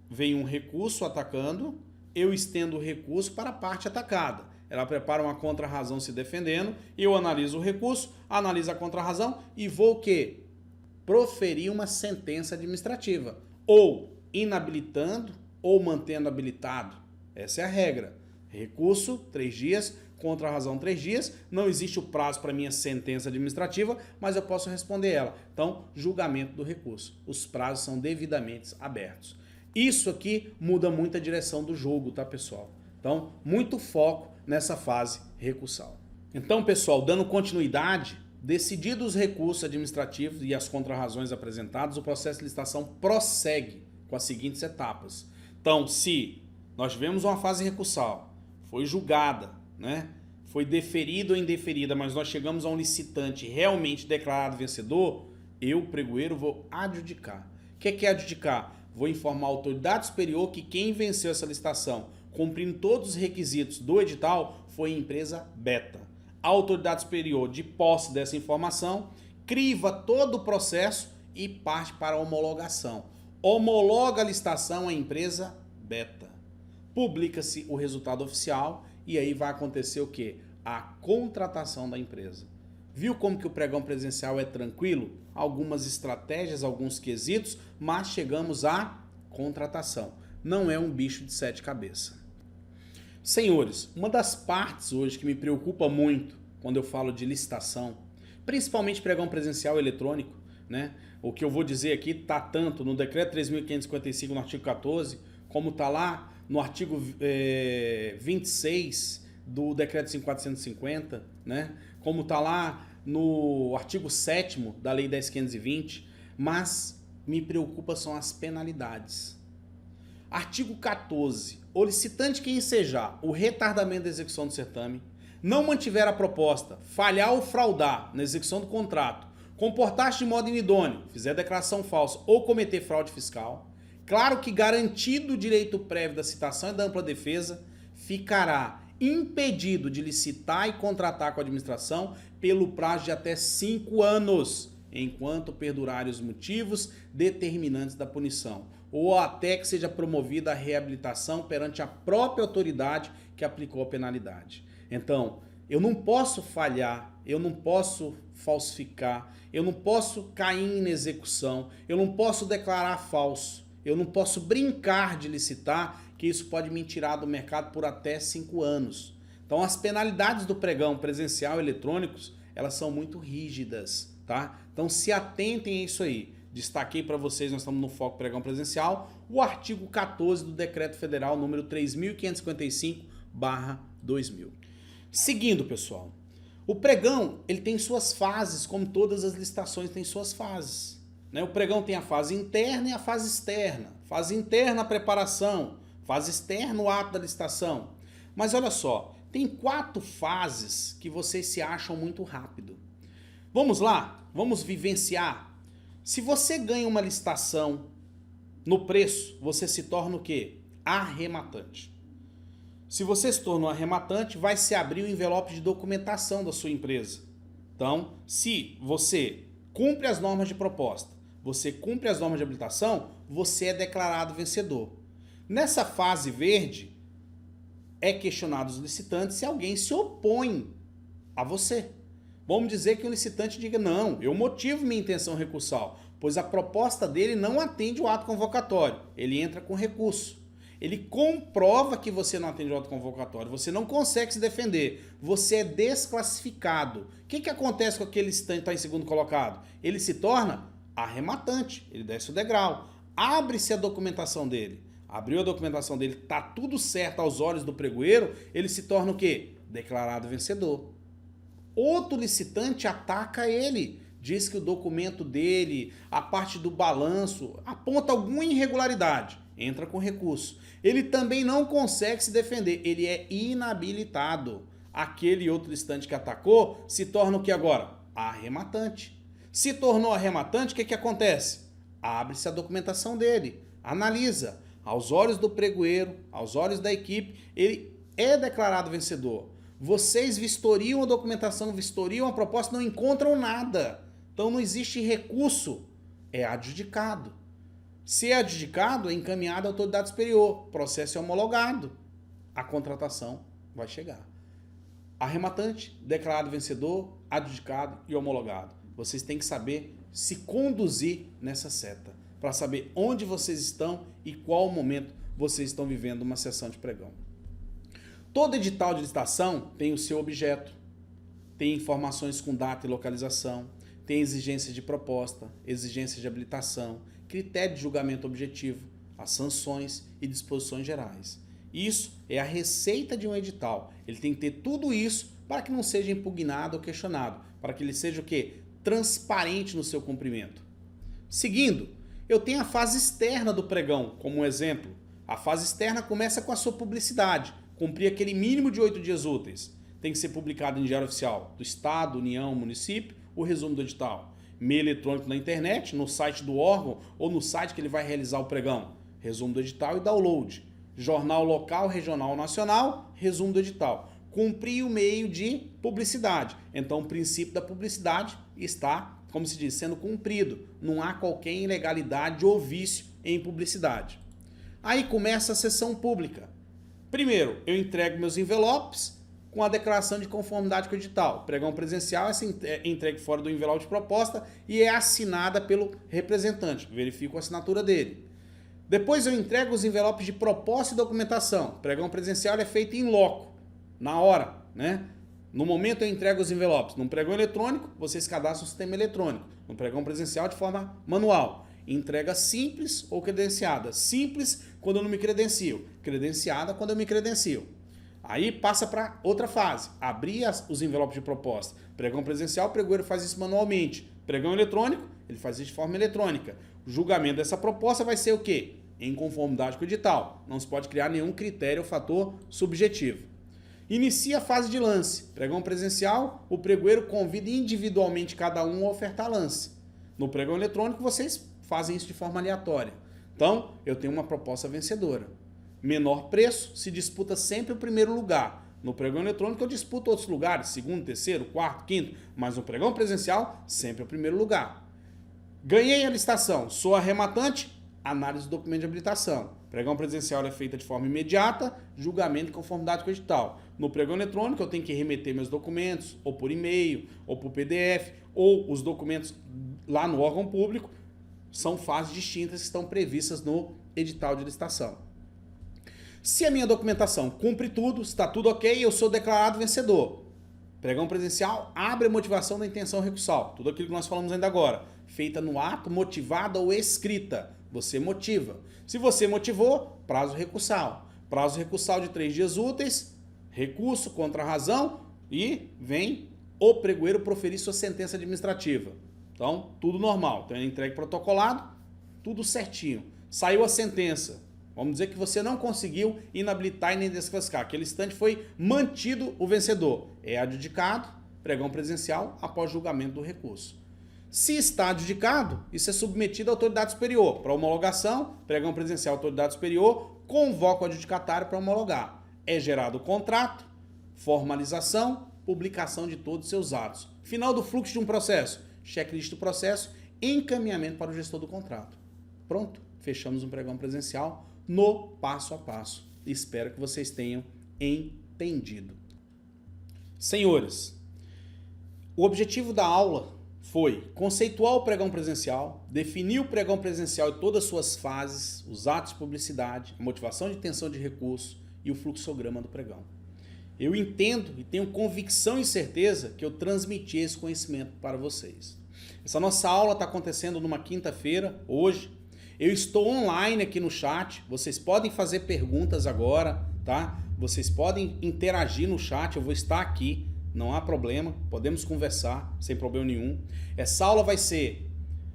Vem um recurso atacando, eu estendo o recurso para a parte atacada. Ela prepara uma contra-razão se defendendo, eu analiso o recurso, analiso a contra-razão e vou o quê? proferir uma sentença administrativa, ou inabilitando ou mantendo habilitado. Essa é a regra. Recurso, 3 dias, contra a razão 3 dias, não existe o prazo para minha sentença administrativa, mas eu posso responder ela. Então, julgamento do recurso. Os prazos são devidamente abertos. Isso aqui muda muito a direção do jogo, tá, pessoal? Então, muito foco nessa fase recursal. Então, pessoal, dando continuidade, decididos os recursos administrativos e as contrarrazões apresentadas, o processo de licitação prossegue com as seguintes etapas. Então, se nós tivemos uma fase recursal, foi julgada, né? Foi deferida ou indeferida, mas nós chegamos a um licitante realmente declarado vencedor, eu, pregoeiro, vou adjudicar. O que é adjudicar? Vou informar a autoridade superior que quem venceu essa licitação, cumprindo todos os requisitos do edital, foi a empresa beta. A autoridade superior, de posse dessa informação, criva todo o processo e parte para a homologação. Homologa a licitação à empresa beta. Publica-se o resultado oficial e aí vai acontecer o quê? A contratação da empresa. Viu como que o pregão presencial é tranquilo? Algumas estratégias, alguns quesitos, mas chegamos à contratação. Não é um bicho de 7 cabeças. Senhores, uma das partes hoje que me preocupa muito quando eu falo de licitação, principalmente pregão presencial eletrônico, né? O que eu vou dizer aqui está tanto no decreto 3.555, no artigo 14, como está lá no artigo 26 do decreto 5.450, né? Como está lá no artigo 7º da lei 10.520, mas me preocupa são as penalidades. Artigo 14. O licitante que ensejar o retardamento da execução do certame, não mantiver a proposta, falhar ou fraudar na execução do contrato, comportar-se de modo inidôneo, fizer declaração falsa ou cometer fraude fiscal, claro que garantido o direito prévio da citação e da ampla defesa, ficará impedido de licitar e contratar com a administração pelo prazo de até 5 anos, enquanto perdurarem os motivos determinantes da punição, ou até que seja promovida a reabilitação perante a própria autoridade que aplicou a penalidade. Então, eu não posso falhar, eu não posso falsificar, eu não posso cair em execução, eu não posso declarar falso, eu não posso brincar de licitar, que isso pode me tirar do mercado por até 5 anos. Então, as penalidades do pregão presencial eletrônicos, elas são muito rígidas, tá? Então, se atentem a isso aí. Destaquei para vocês, nós estamos no foco pregão presencial, o artigo 14 do Decreto Federal número 3.555/2000. Seguindo, pessoal, o pregão ele tem suas fases, como todas as licitações têm suas fases. Né? O pregão tem a fase interna e a fase externa. Fase interna, a preparação. Fase externa, o ato da licitação. Mas olha só, tem 4 fases que vocês se acham muito rápido. Vamos lá? Vamos vivenciar? Se você ganha uma licitação no preço, você se torna o quê? Arrematante. Se você se tornou arrematante, vai se abrir o envelope de documentação da sua empresa. Então, se você cumpre as normas de proposta, você cumpre as normas de habilitação, você é declarado vencedor. Nessa fase verde, é questionado os licitantes se alguém se opõe a você. Vamos dizer que o licitante diga, não, eu motivo minha intenção recursal, pois a proposta dele não atende o ato convocatório. Ele entra com recurso. Ele comprova que você não atende o ato convocatório, você não consegue se defender, você é desclassificado. O que acontece com aquele licitante que está em segundo colocado? Ele se torna arrematante, ele desce o degrau. Abre-se a documentação dele. Abriu a documentação dele, está tudo certo aos olhos do pregoeiro, ele se torna o quê? Declarado vencedor. Outro licitante ataca ele, diz que o documento dele, a parte do balanço, aponta alguma irregularidade, entra com recurso. Ele também não consegue se defender, ele é inabilitado. Aquele outro licitante que atacou se torna o que agora? Arrematante. Se tornou arrematante, o que acontece? Abre-se a documentação dele, analisa. Aos olhos do pregoeiro, aos olhos da equipe, ele é declarado vencedor. Vocês vistoriam a documentação, vistoriam a proposta, não encontram nada. Então não existe recurso, é adjudicado. Se é adjudicado, é encaminhado à autoridade superior, processo é homologado, a contratação vai chegar. Arrematante, declarado vencedor, adjudicado e homologado. vocês têm que saber se conduzir nessa seta, para saber onde vocês estão e qual momento vocês estão vivendo uma sessão de pregão. Todo edital de licitação tem o seu objeto, tem informações com data e localização, tem exigências de proposta, exigências de habilitação, critério de julgamento objetivo, as sanções e disposições gerais. Isso é a receita de um edital. Ele tem que ter tudo isso para que não seja impugnado ou questionado, para que ele seja o quê? Transparente no seu cumprimento. Seguindo, eu tenho a fase externa do pregão como um exemplo. A fase externa começa com a sua publicidade, cumprir aquele mínimo de 8 dias úteis. Tem que ser publicado em Diário Oficial do Estado, União, Município, o resumo do edital. Meio eletrônico na internet, no site do órgão ou no site que ele vai realizar o pregão. Resumo do edital e download. Jornal local, regional, nacional, resumo do edital. Cumprir o meio de publicidade. Então o princípio da publicidade está, como se diz, sendo cumprido. Não há qualquer ilegalidade ou vício em publicidade. Aí começa a sessão pública. Primeiro, eu entrego meus envelopes com a declaração de conformidade com o edital. Pregão presencial é entregue fora do envelope de proposta e é assinada pelo representante. Verifico a assinatura dele. Depois eu entrego os envelopes de proposta e documentação. Pregão presencial é feito em loco, na hora, né? No momento eu entrego os envelopes. Num pregão eletrônico, vocês cadastram o sistema eletrônico. No pregão presencial, de forma manual. Entrega simples ou credenciada. Simples quando eu não me credencio. Credenciada quando eu me credencio. Aí passa para outra fase. Abrir os envelopes de proposta. Pregão presencial, o pregoeiro faz isso manualmente. Pregão eletrônico, ele faz isso de forma eletrônica. O julgamento dessa proposta vai ser o quê? Em conformidade com o edital. Não se pode criar nenhum critério ou fator subjetivo. Inicia a fase de lance. Pregão presencial, o pregoeiro convida individualmente cada um a ofertar lance. No pregão eletrônico, vocês fazem isso de forma aleatória. Então, eu tenho uma proposta vencedora. Menor preço, se disputa sempre o primeiro lugar. No pregão eletrônico eu disputo outros lugares, segundo, terceiro, quarto, quinto, mas no pregão presencial, sempre o primeiro lugar. Ganhei a licitação, sou arrematante, análise do documento de habilitação. Pregão presencial é feita de forma imediata, julgamento de conformidade com o edital. No pregão eletrônico eu tenho que remeter meus documentos, ou por e-mail, ou por PDF, ou os documentos lá no órgão público. São fases distintas que estão previstas no edital de licitação. Se a minha documentação cumpre tudo, está tudo ok, eu sou declarado vencedor. Pregão presencial abre a motivação da intenção recursal. Tudo aquilo que nós falamos ainda agora. Feita no ato, motivada ou escrita. Você motiva. Se você motivou, prazo recursal. Prazo recursal de 3 dias úteis, recurso contra a razão e vem o pregoeiro proferir sua sentença administrativa. Então, tudo normal. Então, entregue protocolado, tudo certinho. Saiu a sentença. Vamos dizer que você não conseguiu inabilitar e nem desclassificar. Aquele instante foi mantido o vencedor. É adjudicado, pregão presencial, após julgamento do recurso. Se está adjudicado, isso é submetido à autoridade superior. Para homologação, pregão presencial, autoridade superior, convoca o adjudicatário para homologar. É gerado o contrato, formalização, publicação de todos os seus atos. Final do fluxo de um processo, checklist do processo, encaminhamento para o gestor do contrato. Pronto, fechamos um pregão presencial no passo a passo. Espero que vocês tenham entendido. Senhores, o objetivo da aula foi conceituar o pregão presencial, definir o pregão presencial e todas as suas fases, os atos de publicidade, a motivação de intenção de recurso e o fluxograma do pregão. Eu entendo e tenho convicção e certeza que eu transmiti esse conhecimento para vocês. Essa nossa aula está acontecendo numa quinta-feira, hoje. Eu estou online aqui no chat, vocês podem fazer perguntas agora, tá? Vocês podem interagir no chat, eu vou estar aqui, não há problema, podemos conversar sem problema nenhum. Essa aula vai ser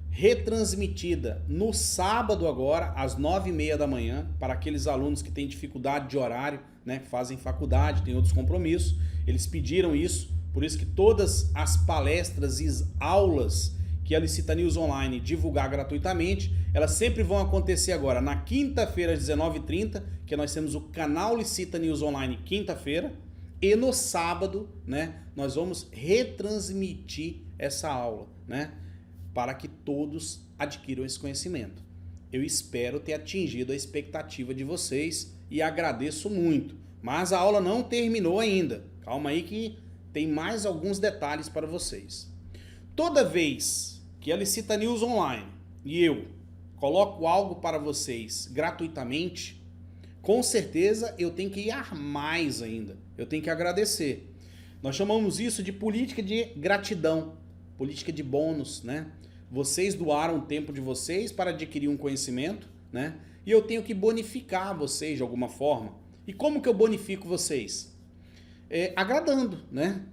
retransmitida no sábado agora, às 9h30 da manhã, para aqueles alunos que têm dificuldade de horário, né, que fazem faculdade, têm outros compromissos. Eles pediram isso, por isso que todas as palestras e aulas que a Licita News Online divulgar gratuitamente, elas sempre vão acontecer agora na quinta-feira às 19h30, que nós temos o canal Licita News Online quinta-feira, e no sábado, né, nós vamos retransmitir essa aula, né, para que todos adquiram esse conhecimento. Eu espero ter atingido a expectativa de vocês e agradeço muito, mas a aula não terminou ainda. Calma aí que tem mais alguns detalhes para vocês. Toda vez que a Licita News Online e eu coloco algo para vocês gratuitamente, com certeza eu tenho que ir mais ainda, eu tenho que agradecer. Nós chamamos isso de política de gratidão, política de bônus, né? Vocês doaram o tempo de vocês para adquirir um conhecimento, né? E eu tenho que bonificar vocês de alguma forma. E como que eu bonifico vocês? Agradando, né?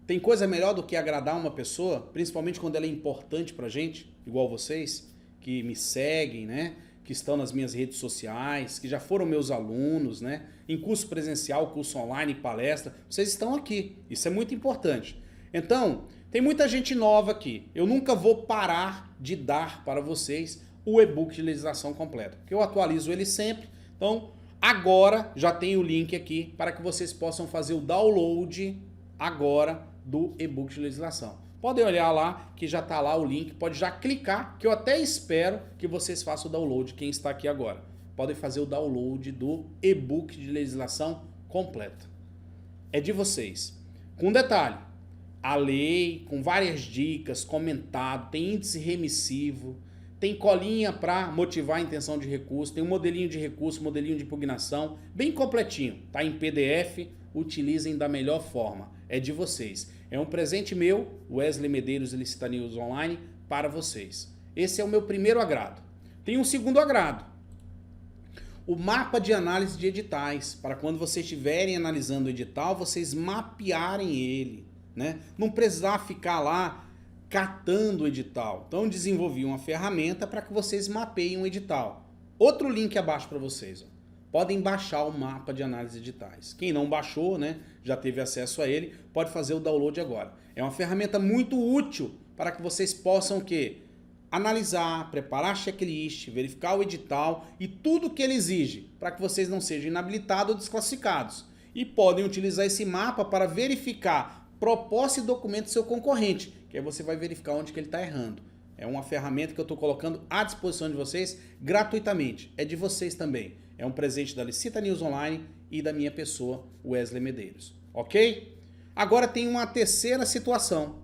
Tem coisa melhor do que agradar uma pessoa, principalmente quando ela é importante pra gente, igual vocês, que me seguem, né? Que estão nas minhas redes sociais, que já foram meus alunos, né? Em curso presencial, curso online, palestra, vocês estão aqui. Isso é muito importante. Então, tem muita gente nova aqui. Eu nunca vou parar de dar para vocês o e-book de legislação completa, porque eu atualizo ele sempre. Então, agora já tem o link aqui para que vocês possam fazer o download agora do e-book de legislação. Podem olhar lá, que já está lá o link, pode já clicar, que eu até espero que vocês façam o download, quem está aqui agora. Podem fazer o download do e-book de legislação completa. É de vocês. Com detalhe, a lei, com várias dicas, comentado, tem índice remissivo, tem colinha para motivar a intenção de recurso, tem um modelinho de recurso, modelinho de impugnação, bem completinho, tá em PDF, utilizem da melhor forma, é de vocês. É um presente meu, Wesley Medeiros e Licita News Online, para vocês. Esse é o meu primeiro agrado. Tem um segundo agrado. O mapa de análise de editais, para quando vocês estiverem analisando o edital, vocês mapearem ele, né? Não precisar ficar lá catando o edital. Então desenvolvi uma ferramenta para que vocês mapeiem o edital. Outro link abaixo para vocês, ó. Podem baixar o mapa de análise de editais. Quem não baixou, né, já teve acesso a ele, pode fazer o download agora. É uma ferramenta muito útil para que vocês possam o quê? Analisar, preparar checklist, verificar o edital e tudo que ele exige, para que vocês não sejam inabilitados ou desclassificados. E podem utilizar esse mapa para verificar proposta e documento do seu concorrente, que aí você vai verificar onde que ele está errando. É uma ferramenta que eu estou colocando à disposição de vocês gratuitamente. É de vocês também. É um presente da Licita News Online e da minha pessoa, Wesley Medeiros. Ok? Agora tem uma terceira situação.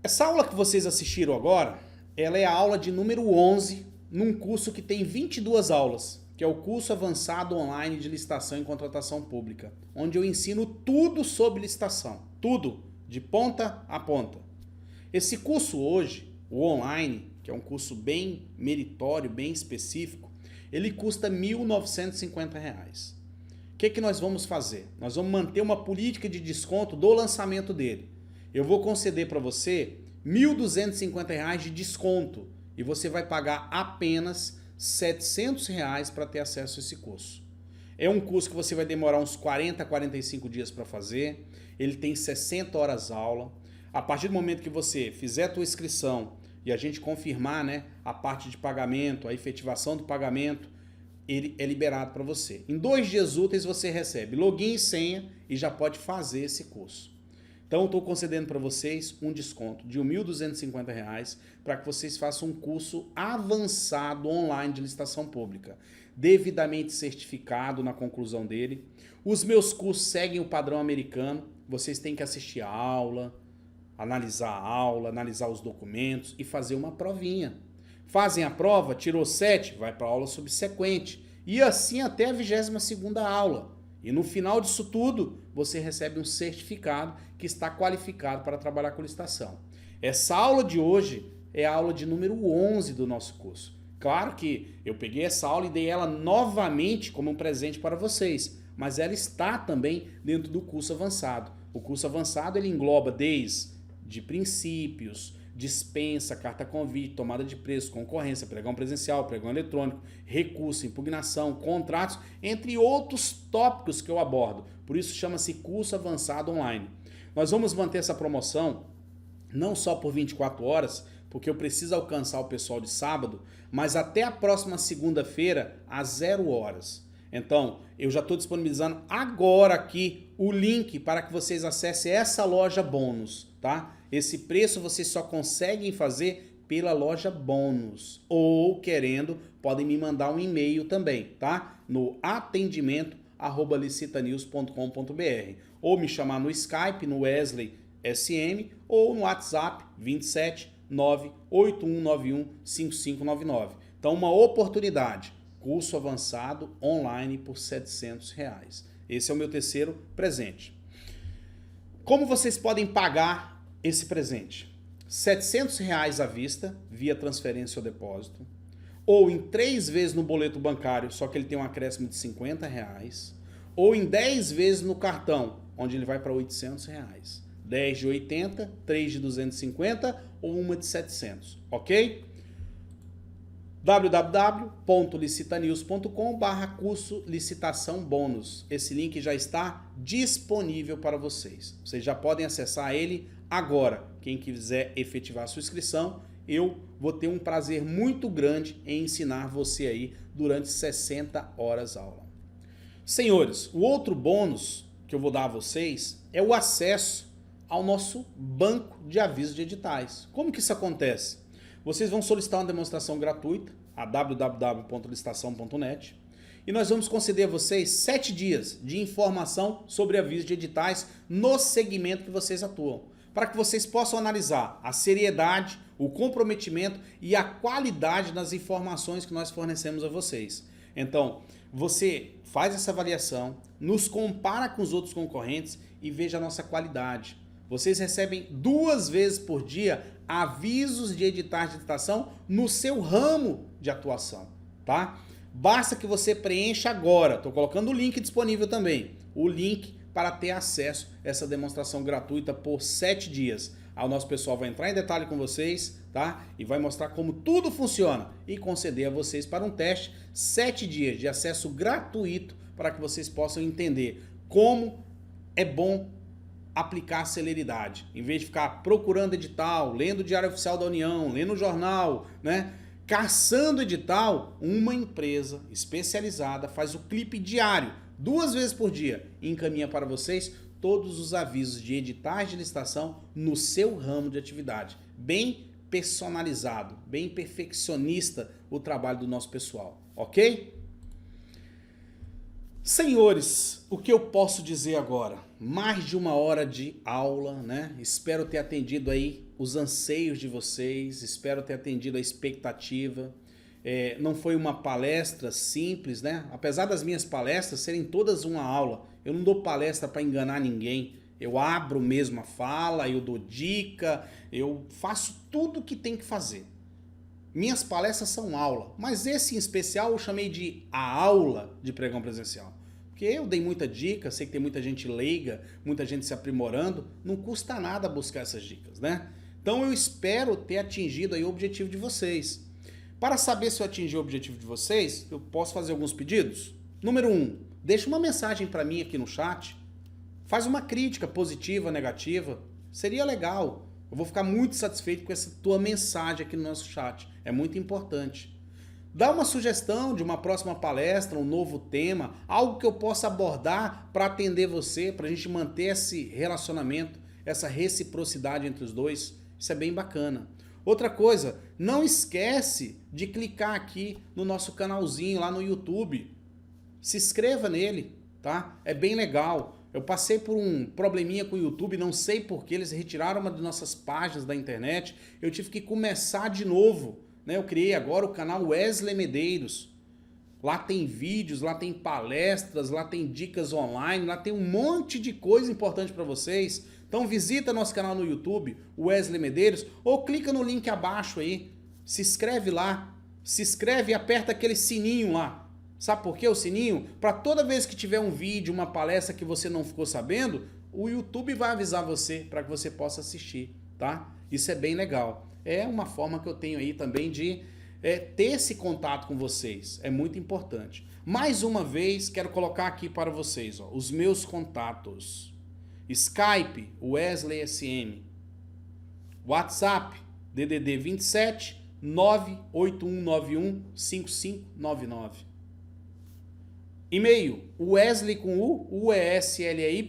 Essa aula que vocês assistiram agora, ela é a aula de número 11, num curso que tem 22 aulas, que é o curso avançado online de licitação e contratação pública, onde eu ensino tudo sobre licitação, tudo, de ponta a ponta. Esse curso hoje, o online, que é um curso bem meritório, bem específico, ele custa R$ 1.950. O que nós vamos fazer? Nós vamos manter uma política de desconto do lançamento dele. Eu vou conceder para você R$ 1.250 de desconto e você vai pagar apenas R$ 700 para ter acesso a esse curso. É um curso que você vai demorar uns 40 a 45 dias para fazer, ele tem 60 horas aula. A partir do momento que você fizer a tua inscrição e a gente confirmar, né, a parte de pagamento, a efetivação do pagamento, ele é liberado para você. Em 2 dias úteis você recebe login e senha e já pode fazer esse curso. Então eu estou concedendo para vocês um desconto de R$ 1.250 para que vocês façam um curso avançado online de licitação pública, devidamente certificado na conclusão dele. Os meus cursos seguem o padrão americano, vocês têm que assistir a aula, analisar os documentos e fazer uma provinha. Fazem a prova, tirou 7, vai para a aula subsequente. E assim até a 22ª aula. E no final disso tudo, você recebe um certificado que está qualificado para trabalhar com licitação. Essa aula de hoje é a aula de número 11 do nosso curso. Claro que eu peguei essa aula e dei ela novamente como um presente para vocês, mas ela está também dentro do curso avançado. O curso avançado ele engloba desde princípios, dispensa, carta convite, tomada de preço, concorrência, pregão presencial, pregão eletrônico, recurso, impugnação, contratos, entre outros tópicos que eu abordo. Por isso chama-se curso avançado online. Nós vamos manter essa promoção não só por 24 horas, porque eu preciso alcançar o pessoal de sábado, mas até a próxima segunda-feira, às 0 horas. Então, eu já estou disponibilizando agora aqui o link para que vocês acessem essa loja bônus, tá? Esse preço vocês só conseguem fazer pela loja bônus. Ou, querendo, podem me mandar um e-mail também, tá? No atendimento@licitanews.com.br ou me chamar no Skype, no Wesley SM ou no WhatsApp 27 98191 5599. Então, uma oportunidade, curso avançado online por R$ 700. Esse é o meu terceiro presente. Como vocês podem pagar esse presente? R$ 700 à vista, via transferência ou depósito, ou em 3 vezes no boleto bancário, só que ele tem um acréscimo de R$ 50, ou em 10 vezes no cartão, onde ele vai para R$ 800. 10 de 80, 3 de 250 ou uma de 700, ok? www.licitanews.com/curso licitação bônus. Esse link já está disponível para vocês. Vocês já podem acessar ele agora. Quem quiser efetivar a sua inscrição, eu vou ter um prazer muito grande em ensinar você aí durante 60 horas aula. Senhores, o outro bônus que eu vou dar a vocês é o acesso ao nosso banco de avisos de editais. Como que isso acontece? Vocês vão solicitar uma demonstração gratuita a www.licitação.net e nós vamos conceder a vocês 7 dias de informação sobre avisos de editais no segmento que vocês atuam, para que vocês possam analisar a seriedade, o comprometimento e a qualidade das informações que nós fornecemos a vocês. Então, você faz essa avaliação, nos compara com os outros concorrentes e veja a nossa qualidade. Vocês recebem 2 vezes por dia avisos de editais de licitação no seu ramo de atuação, tá? Basta que você preencha agora, estou colocando o link disponível também, o link para ter acesso a essa demonstração gratuita por 7 dias. Aí o nosso pessoal vai entrar em detalhe com vocês, tá? E vai mostrar como tudo funciona e conceder a vocês para um teste 7 dias de acesso gratuito para que vocês possam entender como é bom aplicar celeridade. Em vez de ficar procurando edital, lendo o Diário Oficial da União, lendo o jornal, né? Caçando edital, uma empresa especializada faz o clipe diário, 2 vezes por dia, e encaminha para vocês todos os avisos de editais de licitação no seu ramo de atividade. Bem personalizado, bem perfeccionista o trabalho do nosso pessoal, ok? Senhores, o que eu posso dizer agora? Mais de 1 hora de aula, né? Espero ter atendido aí os anseios de vocês, espero ter atendido a expectativa. Não foi uma palestra simples, né? Apesar das minhas palestras serem todas uma aula, eu não dou palestra para enganar ninguém. Eu abro mesmo a fala, eu dou dica, eu faço tudo o que tem que fazer. Minhas palestras são aula, mas esse em especial eu chamei de a aula de pregão presencial. Porque eu dei muita dica, sei que tem muita gente leiga, muita gente se aprimorando, não custa nada buscar essas dicas, né? Então eu espero ter atingido aí o objetivo de vocês. Para saber se eu atingi o objetivo de vocês, eu posso fazer alguns pedidos. Número 1, deixa uma mensagem para mim aqui no chat, faz uma crítica positiva, negativa, seria legal. Eu vou ficar muito satisfeito com essa tua mensagem aqui no nosso chat. É muito importante. Dá uma sugestão de uma próxima palestra, um novo tema, algo que eu possa abordar para atender você, para a gente manter esse relacionamento, essa reciprocidade entre os dois. Isso é bem bacana. Outra coisa, não esquece de clicar aqui no nosso canalzinho lá no YouTube. Se inscreva nele, tá? É bem legal. Eu passei por um probleminha com o YouTube, não sei porquê, eles retiraram uma das nossas páginas da internet, eu tive que começar de novo, né? Eu criei agora o canal Wesley Medeiros, lá tem vídeos, lá tem palestras, lá tem dicas online, lá tem um monte de coisa importante para vocês. Então visita nosso canal no YouTube, Wesley Medeiros, ou clica no link abaixo aí, se inscreve lá, se inscreve e aperta aquele sininho lá. Sabe por que o sininho? Para toda vez que tiver um vídeo, uma palestra que você não ficou sabendo, o YouTube vai avisar você para que você possa assistir, tá? Isso é bem legal. É uma forma que eu tenho aí também de ter esse contato com vocês. É muito importante. Mais uma vez, quero colocar aqui para vocês, ó, os meus contatos. Skype, Wesley SM. WhatsApp, DDD 27 98191 5599. E-mail, Wesley com UESLEY,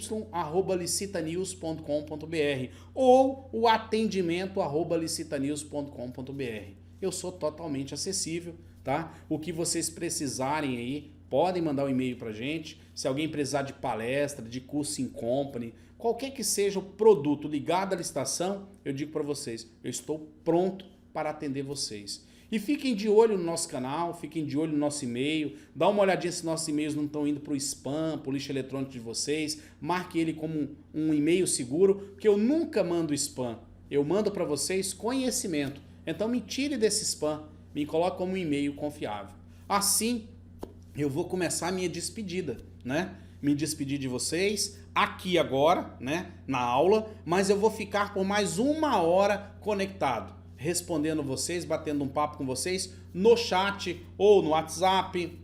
@licitanews.com.br ou o atendimento @licitanews.com.br. Eu sou totalmente acessível, tá? O que vocês precisarem aí, podem mandar um e-mail para a gente. Se alguém precisar de palestra, de curso in company, qualquer que seja o produto ligado à licitação, eu digo para vocês, eu estou pronto para atender vocês. E fiquem de olho no nosso canal, fiquem de olho no nosso e-mail, dá uma olhadinha se nossos e-mails não estão indo para o spam, para o lixo eletrônico de vocês, marque ele como um e-mail seguro, porque eu nunca mando spam, eu mando para vocês conhecimento. Então me tire desse spam, me coloque como um e-mail confiável. Assim, eu vou começar a minha despedida, né? Me despedir de vocês aqui agora, né? Na aula, mas eu vou ficar por mais 1 hora conectado, respondendo vocês, batendo um papo com vocês no chat, ou no WhatsApp,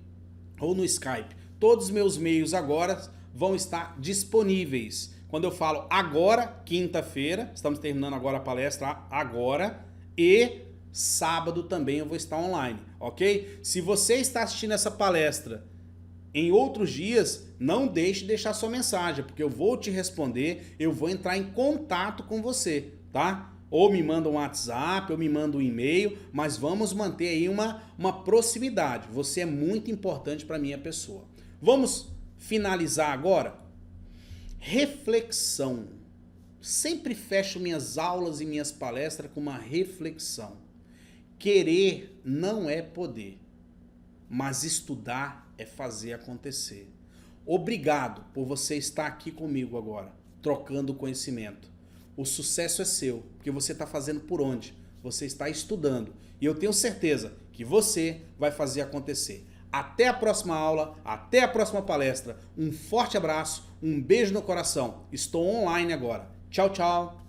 ou no Skype. Todos os meus meios agora vão estar disponíveis. Quando eu falo agora, quinta-feira, estamos terminando agora a palestra agora, e sábado também eu vou estar online, ok? Se você está assistindo essa palestra em outros dias, não deixe de deixar sua mensagem, porque eu vou te responder, eu vou entrar em contato com você, tá? Ou me manda um WhatsApp, ou me manda um e-mail, mas vamos manter aí uma proximidade. Você é muito importante para minha pessoa. Vamos finalizar agora? Reflexão. Sempre fecho minhas aulas e minhas palestras com uma reflexão. Querer não é poder, mas estudar é fazer acontecer. Obrigado por você estar aqui comigo agora, trocando conhecimento. O sucesso é seu, porque você está fazendo por onde? Você está estudando. E eu tenho certeza que você vai fazer acontecer. Até a próxima aula, até a próxima palestra. Um forte abraço, um beijo no coração. Estou online agora. Tchau, tchau.